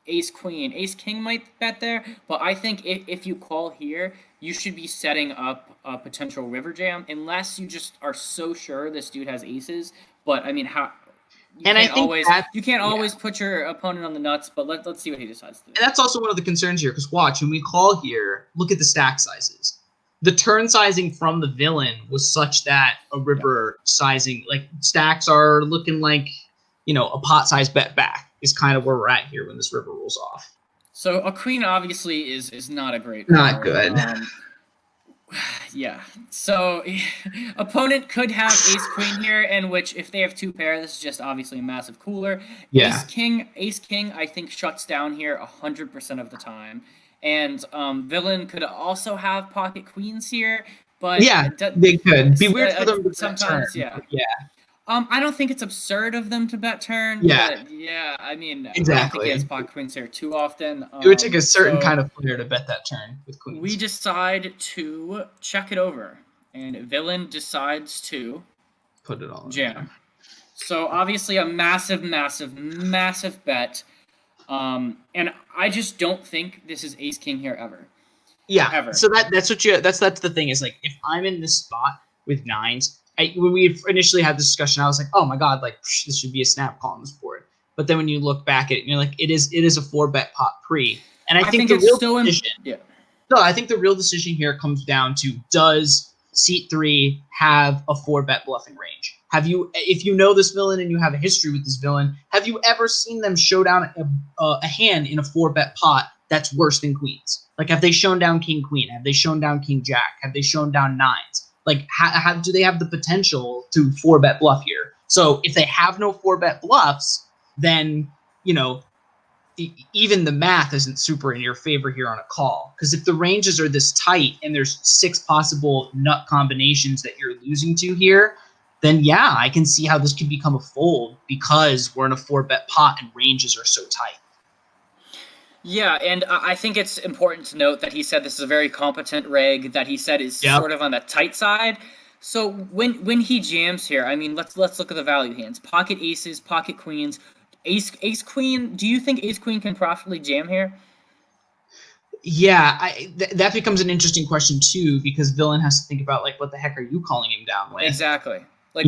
Speaker 1: ace-queen, ace-king might bet there. But I think if you call here, you should be setting up a potential river jam, unless you just are so sure this dude has aces. But I mean, you can't always put your opponent on the nuts. But let's see what he decides to do.
Speaker 2: And that's also one of the concerns here, because watch, when we call here, look at the stack sizes. The turn sizing from the villain was such that a river sizing, like stacks are looking like, a pot size bet back is kind of where we're at here when this river rolls off.
Speaker 1: So a queen obviously is not a great
Speaker 2: Not good.
Speaker 1: Yeah. So opponent could have ace-queen here, in which if they have 2 pair, this is just obviously a massive cooler.
Speaker 2: Yeah.
Speaker 1: Ace-king, I think shuts down here 100% of the time. And villain could also have pocket queens here, but
Speaker 2: they could. Be weird for them to
Speaker 1: sometimes.
Speaker 2: Yeah.
Speaker 1: I don't think it's absurd of them to bet turn.
Speaker 2: Yeah.
Speaker 1: But I mean,
Speaker 2: exactly.
Speaker 1: I don't think he has pocket queens here too often.
Speaker 2: It would take a certain kind of player to bet that turn with queens.
Speaker 1: We decide to check it over, and villain decides to
Speaker 2: put it all
Speaker 1: jam. So obviously a massive, massive, massive bet. And I just don't think this is ace-king here ever.
Speaker 2: Yeah.
Speaker 1: Ever.
Speaker 2: So that's the thing is, like, if I'm in this spot with nines, when we initially had this discussion, I was like, oh my god, like this should be a snap call on this board. But then when you look back at it, you're like, it is a 4-bet pot pre. And I think the
Speaker 1: it's
Speaker 2: real
Speaker 1: still
Speaker 2: decision. No, I think the real decision here comes down to, does seat 3 have a 4-bet bluffing range? If you know this villain and you have a history with this villain, have you ever seen them show down a hand in a 4-bet pot that's worse than queens? Like, have they shown down king queen? Have they shown down king jack? Have they shown down nines? Like, how do they have the potential to 4-bet bluff here? So if they have no 4-bet bluffs, then even the math isn't super in your favor here on a call. Because if the ranges are this tight and there's 6 possible nut combinations that you're losing to here, then yeah, I can see how this could become a fold, because we're in a 4-bet pot and ranges are so tight.
Speaker 1: Yeah, and I think it's important to note that he said this is a very competent reg, that he said is sort of on the tight side. So when he jams here, I mean, let's look at the value hands. Pocket aces, pocket queens, ace queen. Do you think ace queen can profitably jam here?
Speaker 2: Yeah, that becomes an interesting question too, because villain has to think about, like, what the heck are you calling him down with?
Speaker 1: Exactly. Like,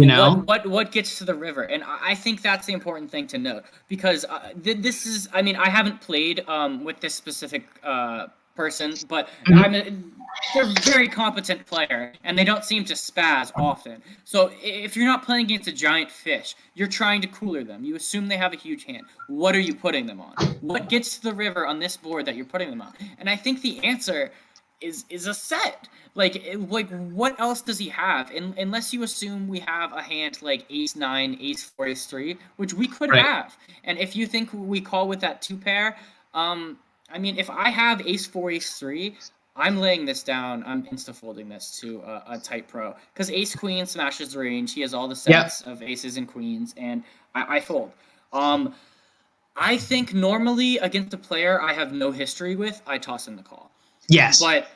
Speaker 1: what gets to the river? And I think that's the important thing to note, because this is, I mean, I haven't played with this specific person, but they're a very competent player, and they don't seem to spaz often. So if you're not playing against a giant fish, you're trying to cooler them. You assume they have a huge hand. What are you putting them on? What gets to the river on this board that you're putting them on? And I think the answer is a set. Like what else does he have? Unless you assume we have a hand like ace-9, ace-4, ace-3, which we could have. And if you think we call with that 2-pair, I mean, if I have ace-4, ace-3, I'm laying this down. I'm insta-folding this to a tight pro. Because ace-queen smashes the range. He has all the sets of aces and queens, and I fold. I think normally against a player I have no history with, I toss in the call.
Speaker 2: Yes.
Speaker 1: But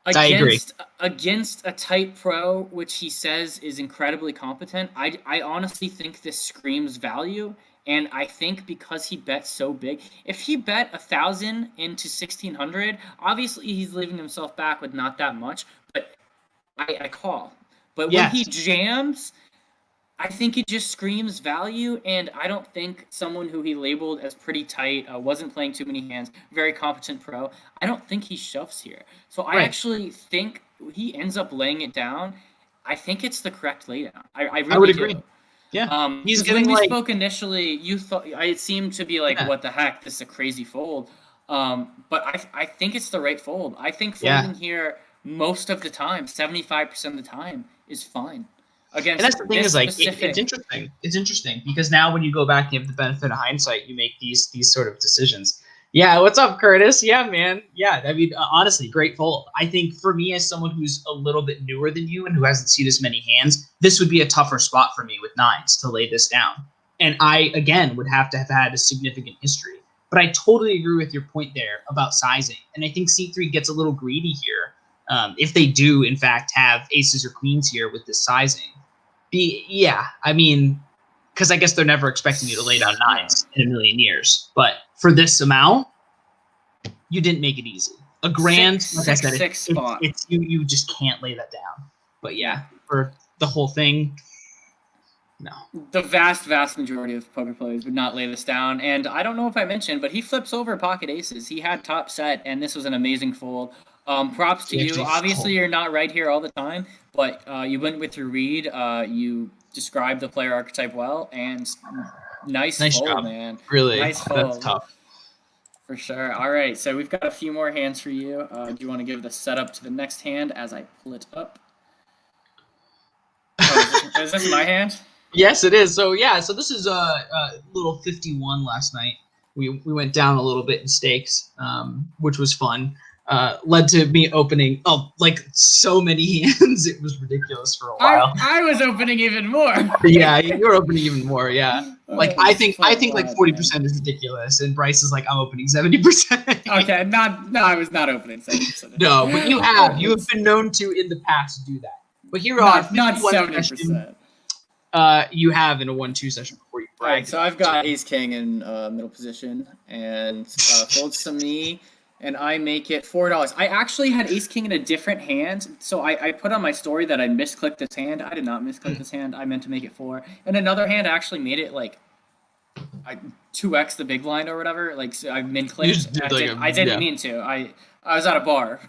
Speaker 1: against a tight pro, which he says is incredibly competent, I honestly think this screams value. And I think because he bet so big, if he bet 1,000 into 1,600, obviously he's leaving himself back with not that much. But I call. But when he jams, I think it just screams value. And I don't think someone who he labeled as pretty tight, wasn't playing too many hands, very competent pro, I don't think he shoves here. So I actually think he ends up laying it down, I think it's the correct laydown. I really
Speaker 2: would agree.
Speaker 1: do.
Speaker 2: Yeah. He's
Speaker 1: Because when
Speaker 2: getting
Speaker 1: we
Speaker 2: like
Speaker 1: spoke initially, you thought it seemed to be like,
Speaker 2: Yeah.
Speaker 1: what the heck? This is a crazy fold. But I think it's the right fold. I think
Speaker 2: Yeah.
Speaker 1: folding here most of the time, 75% of the time, is fine. Against
Speaker 2: And that's the thing
Speaker 1: this
Speaker 2: is like
Speaker 1: specific.
Speaker 2: it's interesting. It's interesting because now when you go back and you have the benefit of hindsight, you make these sort of decisions. Yeah, what's up, Curtis? Yeah, man. Yeah, I mean, honestly, great fold. I think for me, as someone who's a little bit newer than you and who hasn't seen as many hands, this would be a tougher spot for me with nines to lay this down. And I, again, would have to have had a significant history. But I totally agree with your point there about sizing. And I think C3 gets a little greedy here if they do, in fact, have aces or queens here with this sizing. Yeah, I mean, because I guess they're never expecting you to lay down nines in a million years. But for this amount, you didn't make it easy. A grand, like I said, it's you just can't lay that down. But yeah, for the whole thing, no.
Speaker 1: The vast majority of poker players would not lay this down. And I don't know if I mentioned, but he flips over pocket aces. He had top set, and this was an amazing fold. Props to you. Obviously, you're not right here all the time, but you went with your read. You described the player archetype well, and nice fold,
Speaker 2: job.
Speaker 1: Man.
Speaker 2: Really,
Speaker 1: nice fold.
Speaker 2: That's tough.
Speaker 1: For sure. All right, so we've got a few more hands for you. Do you want to give the setup to the next hand as I pull it up? Oh, is this my hand?
Speaker 2: Yes, it is. So so this is a little 51 last night. We went down a little bit in stakes, which was fun. Led to me opening like so many hands. It was ridiculous for a while.
Speaker 1: I was opening even more.
Speaker 2: Yeah, you were opening even more. Yeah, like I think like 40% is ridiculous, and Bryce is like, I'm opening 70%.
Speaker 1: Okay, I was not opening 70%.
Speaker 2: No, but you have been known to in the past do that. But here
Speaker 1: not 70%.
Speaker 2: You have in a 1-2 session before you brag.
Speaker 1: Right, so I've got ace king in middle position and folds to me. And I make it $4. I actually had ace king in a different hand, so I put on my story that I misclicked this hand. I did not misclick this hand. I meant to make it 4. And another hand actually made it like 2x the big blind or whatever. Like so I min-clicked. I didn't mean to. I was at a bar.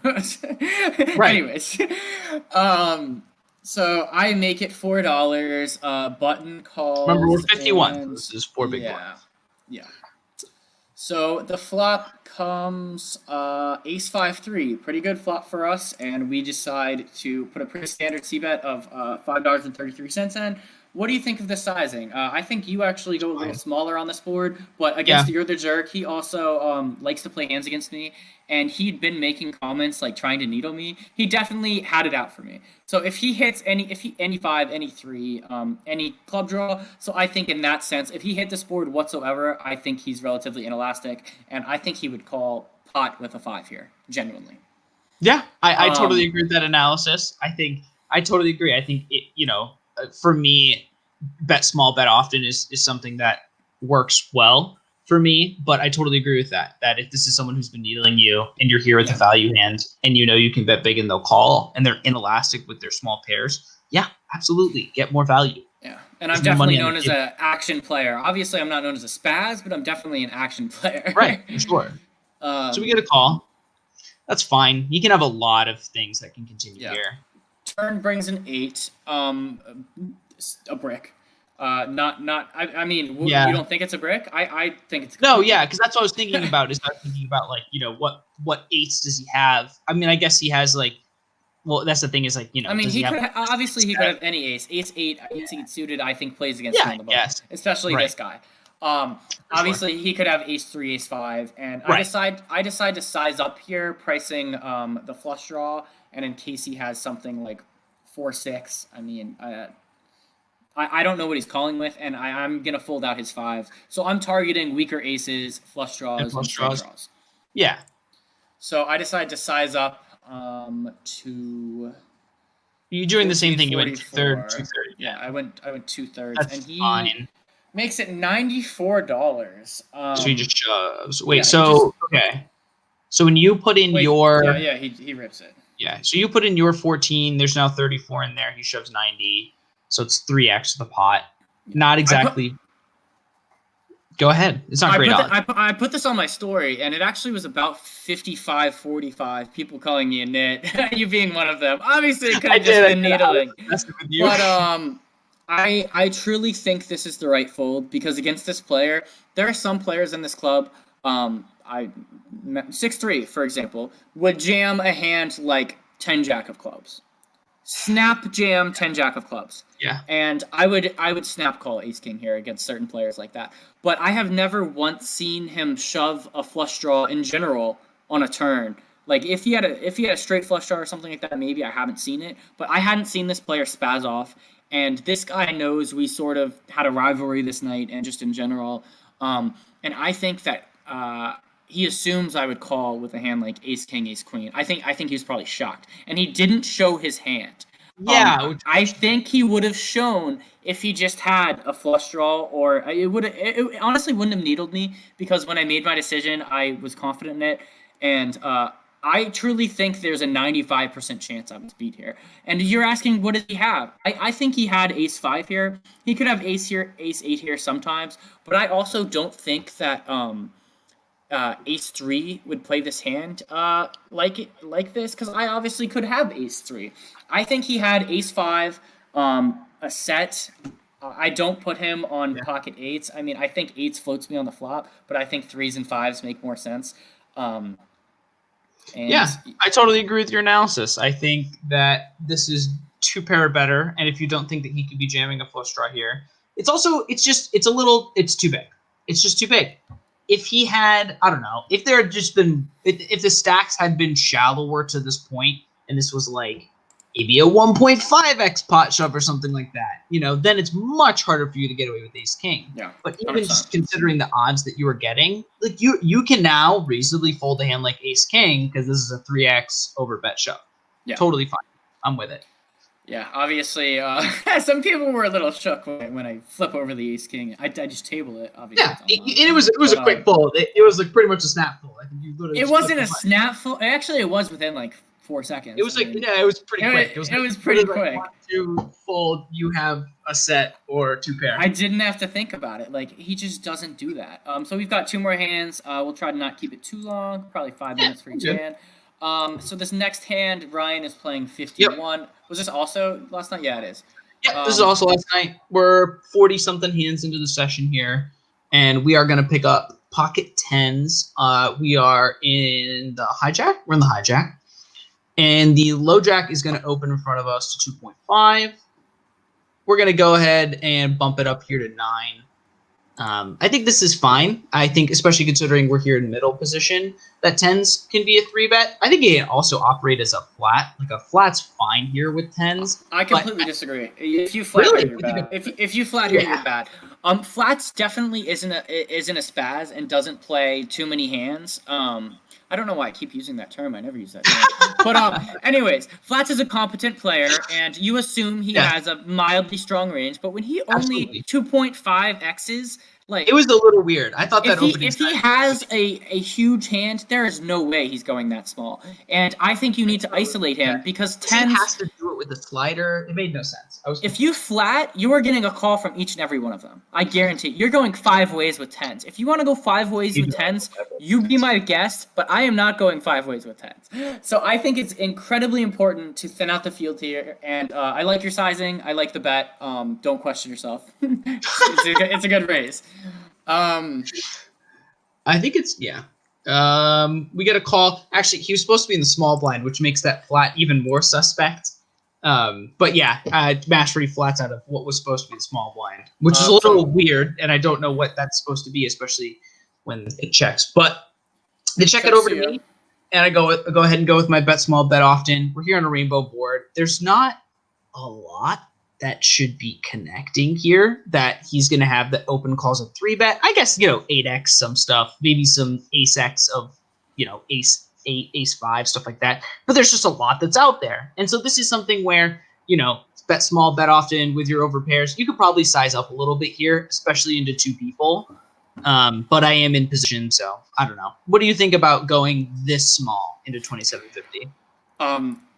Speaker 1: Right. Anyways, so I make it $4. Button calls.
Speaker 2: Remember, we're 51. So this is 4 big blinds.
Speaker 1: Yeah. So the flop comes ace 5-3, pretty good flop for us, and we decide to put a pretty standard c-bet of $5.33 in. What do you think of the sizing? I think you actually go a little smaller on this board, but against You're the Jerk, he also likes to play hands against me, and he'd been making comments like trying to needle me. He definitely had it out for me. So if he hits any 5, any 3, any club draw, so I think in that sense, if he hit this board whatsoever, I think he's relatively inelastic, and I think he would call pot with a 5 here, genuinely.
Speaker 2: Yeah, I totally agree with that analysis. I totally agree. I think for me, bet small, bet often is something that works well for me, but I totally agree with that if this is someone who's been needling you and you're here with a value hand and you can bet big and they'll call and they're inelastic with their small pairs, yeah, absolutely, get more value.
Speaker 1: Yeah, and I'm definitely known as an action player. Obviously, I'm not known as a spaz, but I'm definitely an action player.
Speaker 2: Right, sure. So we get a call. That's fine. You can have a lot of things that can continue here.
Speaker 1: Turn brings an 8, a brick. I mean, you don't think it's a brick? I think it's.
Speaker 2: No, yeah, because that's what I was thinking about. Is not thinking about like what eights does he have? I mean, I guess he has like. Well, that's the thing is like
Speaker 1: I mean, he could obviously he could have any ace. Ace 8 suited. I think plays against him on the button, especially this guy. Obviously he could have ace 3, ace 5, and I decide to size up here, pricing the flush draw, and in case he has something like 4-6. I mean, I don't know what he's calling with, and I'm gonna fold out his 5s. So I'm targeting weaker aces, flush draws, and straight draws.
Speaker 2: Yeah.
Speaker 1: So I decide to size up to.
Speaker 2: You doing the same thing? You went 2/3, 2/3.
Speaker 1: Yeah, I went 2/3,
Speaker 2: That's
Speaker 1: and he
Speaker 2: fine.
Speaker 1: Makes it $94.
Speaker 2: So he just shoves. Wait, okay. So when you put in your
Speaker 1: he rips it.
Speaker 2: Yeah, so you put in your 14. There's now 34 in there. He shoves 90, so it's 3x the pot. Not exactly. Go ahead. It's not great odds.
Speaker 1: I put this on my story, and it actually was about 55-45. People calling me a nit. You being one of them. Obviously, it could have just been needling. But I truly think this is the right fold because against this player, there are some players in this club. 6-3, for example, would jam a hand like 10 jack of clubs. Snap jam 10 jack of clubs.
Speaker 2: Yeah.
Speaker 1: And I would snap call ace king here against certain players like that. But I have never once seen him shove a flush draw in general on a turn. Like if he had a straight flush draw or something like that, maybe I haven't seen it. But I hadn't seen this player spaz off. And this guy knows we sort of had a rivalry this night and just in general. And I think that he assumes I would call with a hand like ace king, ace queen. I think he was probably shocked, and he didn't show his hand.
Speaker 2: Yeah,
Speaker 1: I think he would have shown if he just had a flush draw, or it honestly wouldn't have needled me because when I made my decision, I was confident in it, and I truly think there's a 95% chance I was beat here. And you're asking, what does he have? I think he had ace 5 here. He could have ace here, ace 8 here sometimes, but I also don't think that ace 3 would play this hand like this because I obviously could have ace 3. I think he had ace 5, a set. I don't put him on pocket 8s. I mean, I think 8s floats me on the flop, but I think 3s and 5s make more sense. I
Speaker 2: totally agree with your analysis. I think that this is 2 pair better, and if you don't think that he could be jamming a flush draw here, it's too big. It's just too big. If he had, I don't know, if there had just been, if the stacks had been shallower to this point, and this was like maybe a 1.5x pot shove or something like that, then it's much harder for you to get away with ace king.
Speaker 1: Yeah.
Speaker 2: But even 100%. Just considering the odds that you were getting, like you can now reasonably fold a hand like ace king because this is a 3x over bet shove. Yeah. Totally fine. I'm with it.
Speaker 1: Yeah, obviously, some people were a little shook when I flip over the ace king. I just table it. Obviously,
Speaker 2: it was a quick fold. It was like pretty much a snap fold. I think you literally.
Speaker 1: It wasn't a snap fold. Actually, it was within like 4 seconds.
Speaker 2: It was it was pretty quick.
Speaker 1: It was pretty quick.
Speaker 2: Like 1-2 fold, you have a set or 2 pair.
Speaker 1: I didn't have to think about it. Like he just doesn't do that. So we've got 2 more hands. We'll try to not keep it too long. Probably 5 minutes for each hand. So this next hand, Ryan is playing 51. Yep. Was this also last night? Yeah, it is.
Speaker 2: Yeah, this is also last night. We're 40-something hands into the session here, and we are going to pick up pocket 10s. We are in the hijack. We're in the hijack. And the low jack is going to open in front of us to 2.5. We're going to go ahead and bump it up here to 9. I think this is fine. I think, especially considering we're here in middle position, that 10s can be a 3-bet. I think it can also operate as a flat. Like a flat's fine here with 10s.
Speaker 1: I completely disagree. If you flat here, you're bad. If you flat here, you're bad. Flats definitely isn't a spaz and doesn't play too many hands. I don't know why I keep using that term. I never use that term. But anyways, Flats is a competent player, and you assume he has a mildly strong range. But when he only 2.5 X's, like
Speaker 2: it was a little weird. I thought that
Speaker 1: if he has a huge hand, there is no way he's going that small. And I think you need to isolate him because 10s
Speaker 2: he has to do it with the slider. It made no sense.
Speaker 1: If you flat, you are getting a call from each and every one of them. I guarantee you're going 5 ways with 10s. If you want to go 5 ways with 10s, you be my guest, but I am not going 5 ways with 10s. So I think it's incredibly important to thin out the field here. And I like your sizing. I like the bet. Don't question yourself. It's a good raise.
Speaker 2: I think it's we get a call. Actually, he was supposed to be in the small blind, which makes that flat even more suspect. But mash free flats out of what was supposed to be the small blind, which is a little weird, and I don't know what that's supposed to be, especially when it checks. But they check it over to me, and I go ahead and go with my bet small, bet often. We're here on a rainbow board. There's not a lot that should be connecting here that he's going to have that open calls a 3-bet. I guess, 8x some stuff, maybe some ace x of, ace 8, ace 5, stuff like that. But there's just a lot that's out there. And so this is something where, bet small, bet often with your overpairs. You could probably size up a little bit here, especially into 2 people. But I am in position, so I don't know. What do you think about going this small into 2750?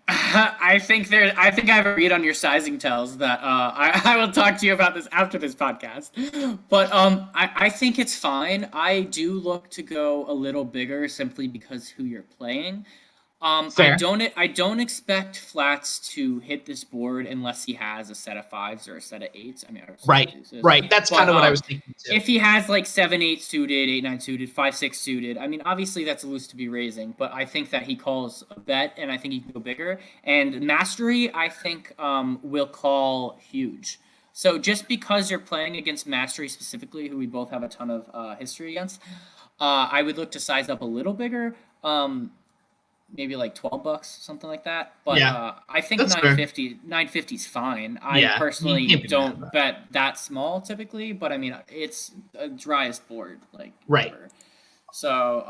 Speaker 1: I think I have a read on your sizing tells that I will talk to you about this after this podcast. But I think it's fine. I do look to go a little bigger simply because who you're playing.
Speaker 2: Fair.
Speaker 1: I don't expect flats to hit this board unless he has a set of 5s or a set of 8s. I mean,
Speaker 2: right. That's kind of what I was thinking too.
Speaker 1: If he has like 7-8 suited, 8-9 suited, 5-6 suited, I mean, obviously that's a loose to be raising, but I think that he calls a bet, and I think he can go bigger. And Mastery, I think, will call huge. So just because you're playing against Mastery specifically, who we both have a ton of history against, I would look to size up a little bigger. Maybe like $12, something like that. But I think 950 is fine. I personally don't bet that small typically, but I mean it's a driest board, like ever. So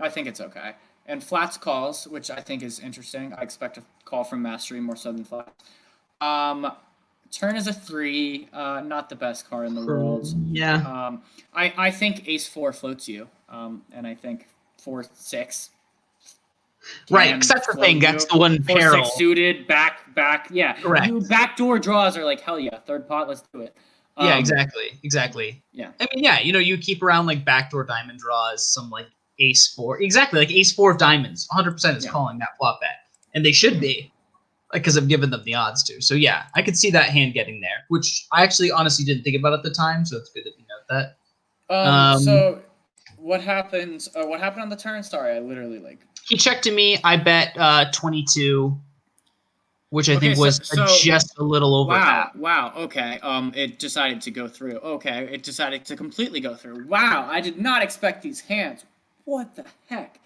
Speaker 1: I think it's okay. And flats calls, which I think is interesting. I expect a call from Mastery more so than flats. Turn is a 3, not the best card in the world.
Speaker 2: Yeah.
Speaker 1: I think Ace-4 floats you, and I think 4-6.
Speaker 2: Right, because that's the thing. That's the one peril.
Speaker 1: 4-6 suited, back. Yeah,
Speaker 2: correct.
Speaker 1: Backdoor draws are like hell yeah. Third pot, let's do it.
Speaker 2: Yeah, exactly.
Speaker 1: Yeah.
Speaker 2: I mean, yeah, you keep around like backdoor diamond draws, some like Ace-4. Exactly, like Ace-4 of diamonds. 100% is calling that flop bet, and they should be, like, because I've given them the odds to. So yeah, I could see that hand getting there, which I actually honestly didn't think about at the time. So it's good that you note that.
Speaker 1: So what happened? What happened on the turn? Sorry, I literally like.
Speaker 2: He checked to me. I bet 22, which I think was just a little over.
Speaker 1: Wow. Okay. It decided to go through. Okay. It decided to completely go through. Wow. I did not expect these hands. What the heck?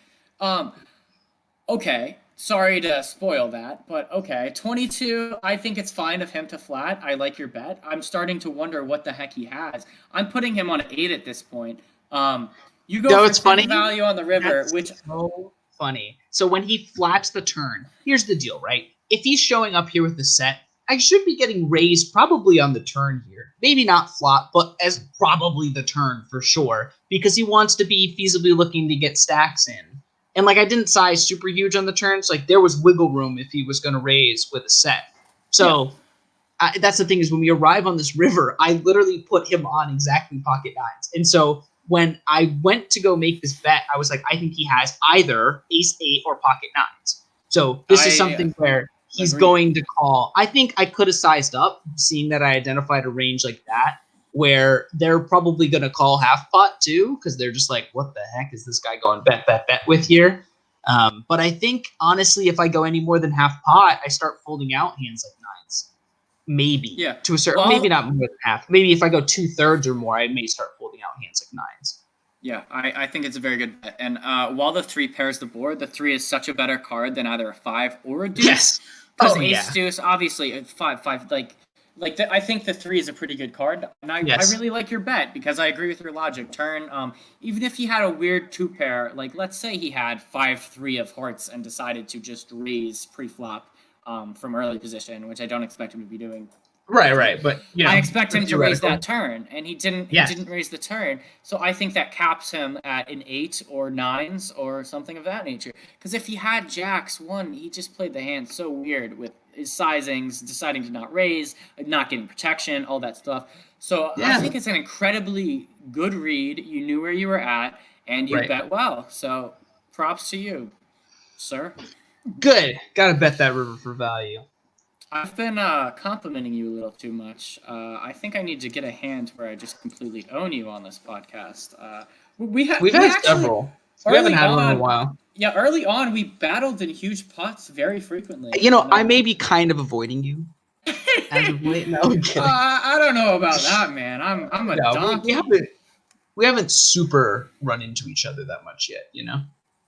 Speaker 1: Okay. Sorry to spoil that, but okay. 22. I think it's fine of him to flat. I like your bet. I'm starting to wonder what the heck he has. I'm putting him on an 8 at this point. You go for funny value on the river, which.
Speaker 2: So funny. So when he flats the turn, here's the deal, right? If he's showing up here with the set, I should be getting raised probably on the turn here. Maybe not flop, but as probably the turn for sure, because he wants to be feasibly looking to get stacks in. And like I didn't size super huge on the turns, like there was wiggle room if he was going to raise with a set. So that's the thing is when we arrive on this river, I literally put him on exactly pocket 9s. And so when I went to go make this bet, I was like, I think he has either Ace-8 or pocket 9s. So this is something where he's going to call. I think I could have sized up, seeing that I identified a range like that, where they're probably going to call half pot too, because they're just like, what the heck is this guy going bet with here? But I think, honestly, if I go any more than half pot, I start folding out hands like 9s. Maybe. Yeah. To a certain, maybe not more than half. Maybe if I go 2/3 or more, I may start folding out hands like 9s.
Speaker 1: Yeah, I think it's a very good bet. And while the 3 pairs the board, the 3 is such a better card than either a 5 or a deuce.
Speaker 2: Yes.
Speaker 1: Because ace deuce, obviously, 5, I think the 3 is a pretty good card. And I really like your bet because I agree with your logic. Turn, even if he had a weird 2 pair, like let's say he had 5-3 of hearts and decided to just raise pre-flop from early position, which I don't expect him to be doing.
Speaker 2: Right. But
Speaker 1: I expect him to raise that turn, and he didn't. He didn't raise the turn, so I think that caps him at an 8 or 9s or something of that nature. Because if he had jacks 1, he just played the hand so weird with his sizings, deciding to not raise, not getting protection, all that stuff. So I think it's an incredibly good read. You knew where you were at, and you bet well. So props to you, sir.
Speaker 2: Good. Gotta bet that river for value.
Speaker 1: I've been complimenting you a little too much. I think I need to get a hand where I just completely own you on this podcast. We've had
Speaker 2: several. We haven't had one in a while.
Speaker 1: Yeah, early on we battled in huge pots very frequently.
Speaker 2: I may be kind of avoiding you. As of late, no, I'm kidding.
Speaker 1: I don't know about that, man. I'm a donkey.
Speaker 2: We haven't super run into each other that much yet,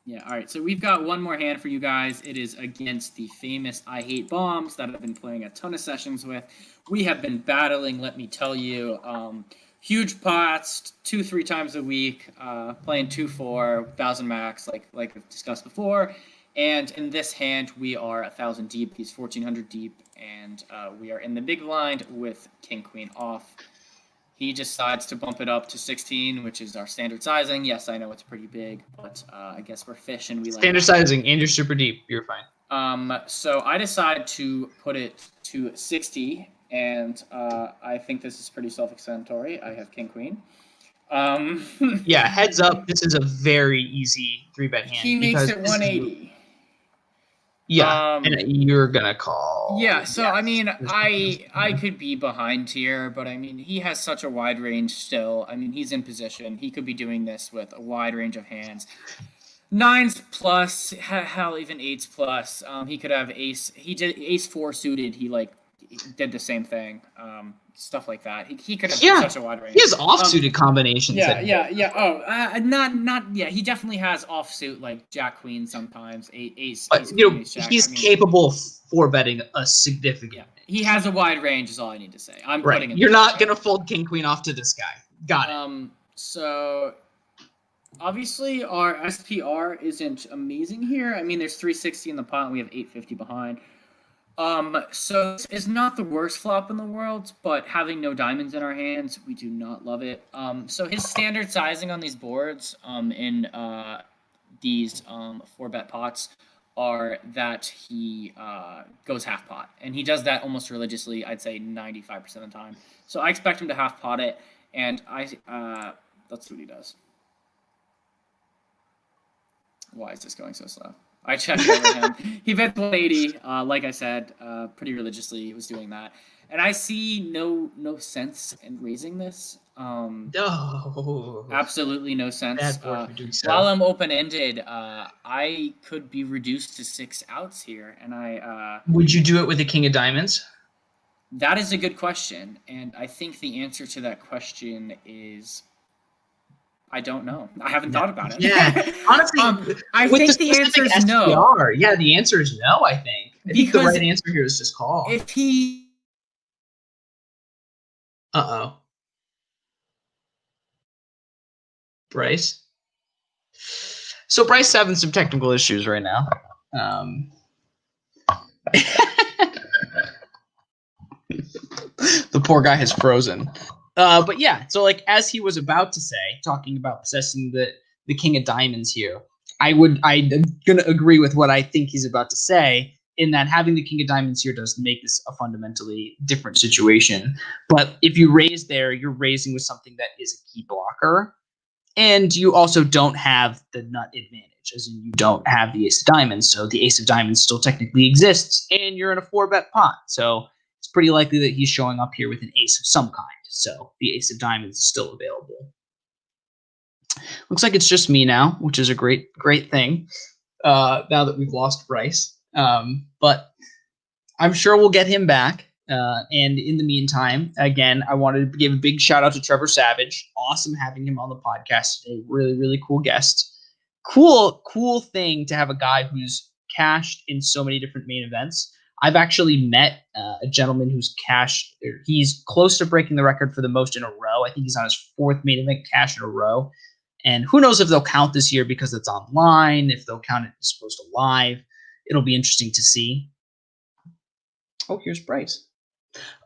Speaker 1: Yeah, all right. So we've got one more hand for you guys. It is against the famous I Hate Bombs that I've been playing a ton of sessions with. We have been battling, let me tell you, huge pots 2-3 times a week, playing 2-4, 1,000 max, like I've discussed before. And in this hand, we are 1,000 deep. He's 1,400 deep, and we are in the big blind with King Queen off. He decides to bump it up to 16, which is our standard sizing. Yes, I know it's pretty big, but I guess we're fish and we
Speaker 2: standard sizing, and you're super deep. You're fine.
Speaker 1: So I decided to put it to 60, and I think this is pretty self-explanatory. I have king queen.
Speaker 2: Yeah, heads up, this is a very easy 3-bet hand.
Speaker 1: He makes it 180.
Speaker 2: Yeah, and you're gonna call.
Speaker 1: Yeah, so I mean, I could be behind here, but I mean, he has such a wide range still. I mean, he's in position. He could be doing this with a wide range of hands. 9s plus, hell, even 8s plus. He could have ace. He did ace 4 suited. He did the same thing. Stuff like that. He could have such a wide range.
Speaker 2: He has offsuited combinations.
Speaker 1: Yeah. Oh, not. Yeah, he definitely has offsuit like Jack Queen sometimes. Ace.
Speaker 2: He's capable of 4-betting a significant.
Speaker 1: Yeah, he has a wide range. Is all I need to say. I'm
Speaker 2: right.
Speaker 1: putting it.
Speaker 2: You're not gonna fold king queen off to this guy. Got it.
Speaker 1: So obviously our SPR isn't amazing here. I mean, there's 360 in the pot, and we have 850 behind. So it's not the worst flop in the world, but having no diamonds in our hands, we do not love it. So his standard sizing on these boards, in these 4-bet pots, are that he goes half pot, and he does that almost religiously. I'd say 95% of the time. So I expect him to half pot it, and that's what he does. Why is this going so slow? I checked over him. He bet 180, like I said, pretty religiously. He was doing that, and I see no sense in raising this.
Speaker 2: No,
Speaker 1: absolutely no sense.
Speaker 2: So.
Speaker 1: While I'm open-ended, I could be reduced to 6 outs here, and I.
Speaker 2: Would you do it with the king of diamonds?
Speaker 1: That is a good question, and I think the answer to that question is. I don't know. I haven't thought about it.
Speaker 2: Yeah, honestly,
Speaker 1: I think the answer is no.
Speaker 2: Yeah, the answer is no. I think the right answer here is just call.
Speaker 1: If he,
Speaker 2: Bryce. So Bryce is having some technical issues right now. The poor guy has frozen. But yeah, so like as he was about to say, talking about possessing the king of diamonds here, I'm gonna agree with what I think he's about to say, in that having the king of diamonds here does make this a fundamentally different situation. But if you raise there, you're raising with something that is a key blocker, and you also don't have the nut advantage, as in you don't have the ace of diamonds, so the ace of diamonds still technically exists, and you're in a 4-bet pot, so it's pretty likely that he's showing up here with an ace of some kind. So the ace of diamonds is still available. Looks like it's just me now, which is a great thing. Now that we've lost Bryce, but I'm sure we'll get him back. And in the meantime, again, I wanted to give a big shout out to Trevor Savage. Awesome having him on the podcast today. Really cool guest. Cool thing to have a guy who's cashed in so many different main events. I've actually met a gentleman who's cashed. He's close to breaking the record for the most in a row. I think he's on his 4th main event cash in a row. And who knows if they'll count this year because it's online, if they'll count it as opposed to live. It'll be interesting to see. Oh, here's Bryce.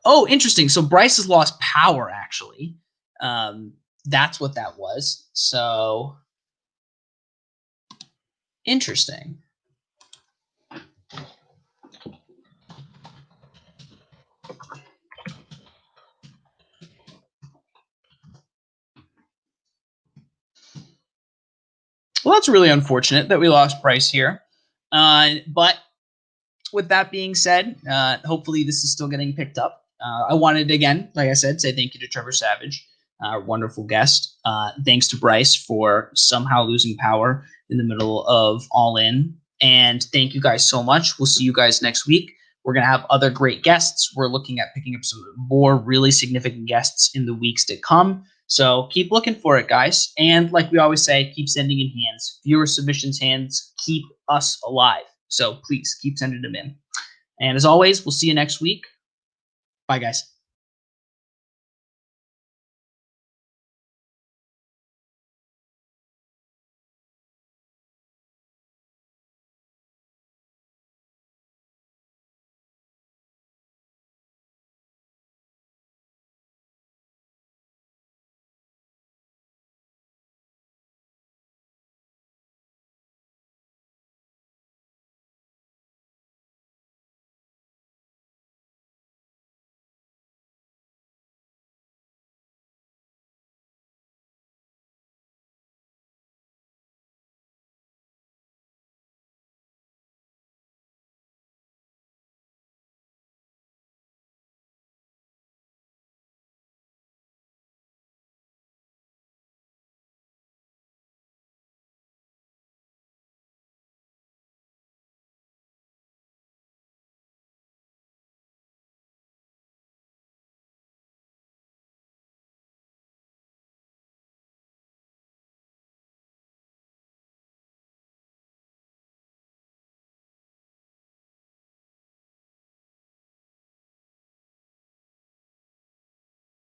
Speaker 2: Oh, interesting. So Bryce has lost power, actually. That's what that was. So, interesting. Well, that's really unfortunate that we lost Bryce here. But with that being said, hopefully this is still getting picked up. I wanted, again, like I said, say thank you to Trevor Savage, our wonderful guest. Thanks to Bryce for somehow losing power in the middle of All In. And thank you guys so much. We'll see you guys next week. We're going to have other great guests. We're looking at picking up some more really significant guests in the weeks to come. So keep looking for it, guys. And like we always say, keep sending in hands. Viewer submissions hands keep us alive. So please keep sending them in. And as always, we'll see you next week. Bye, guys.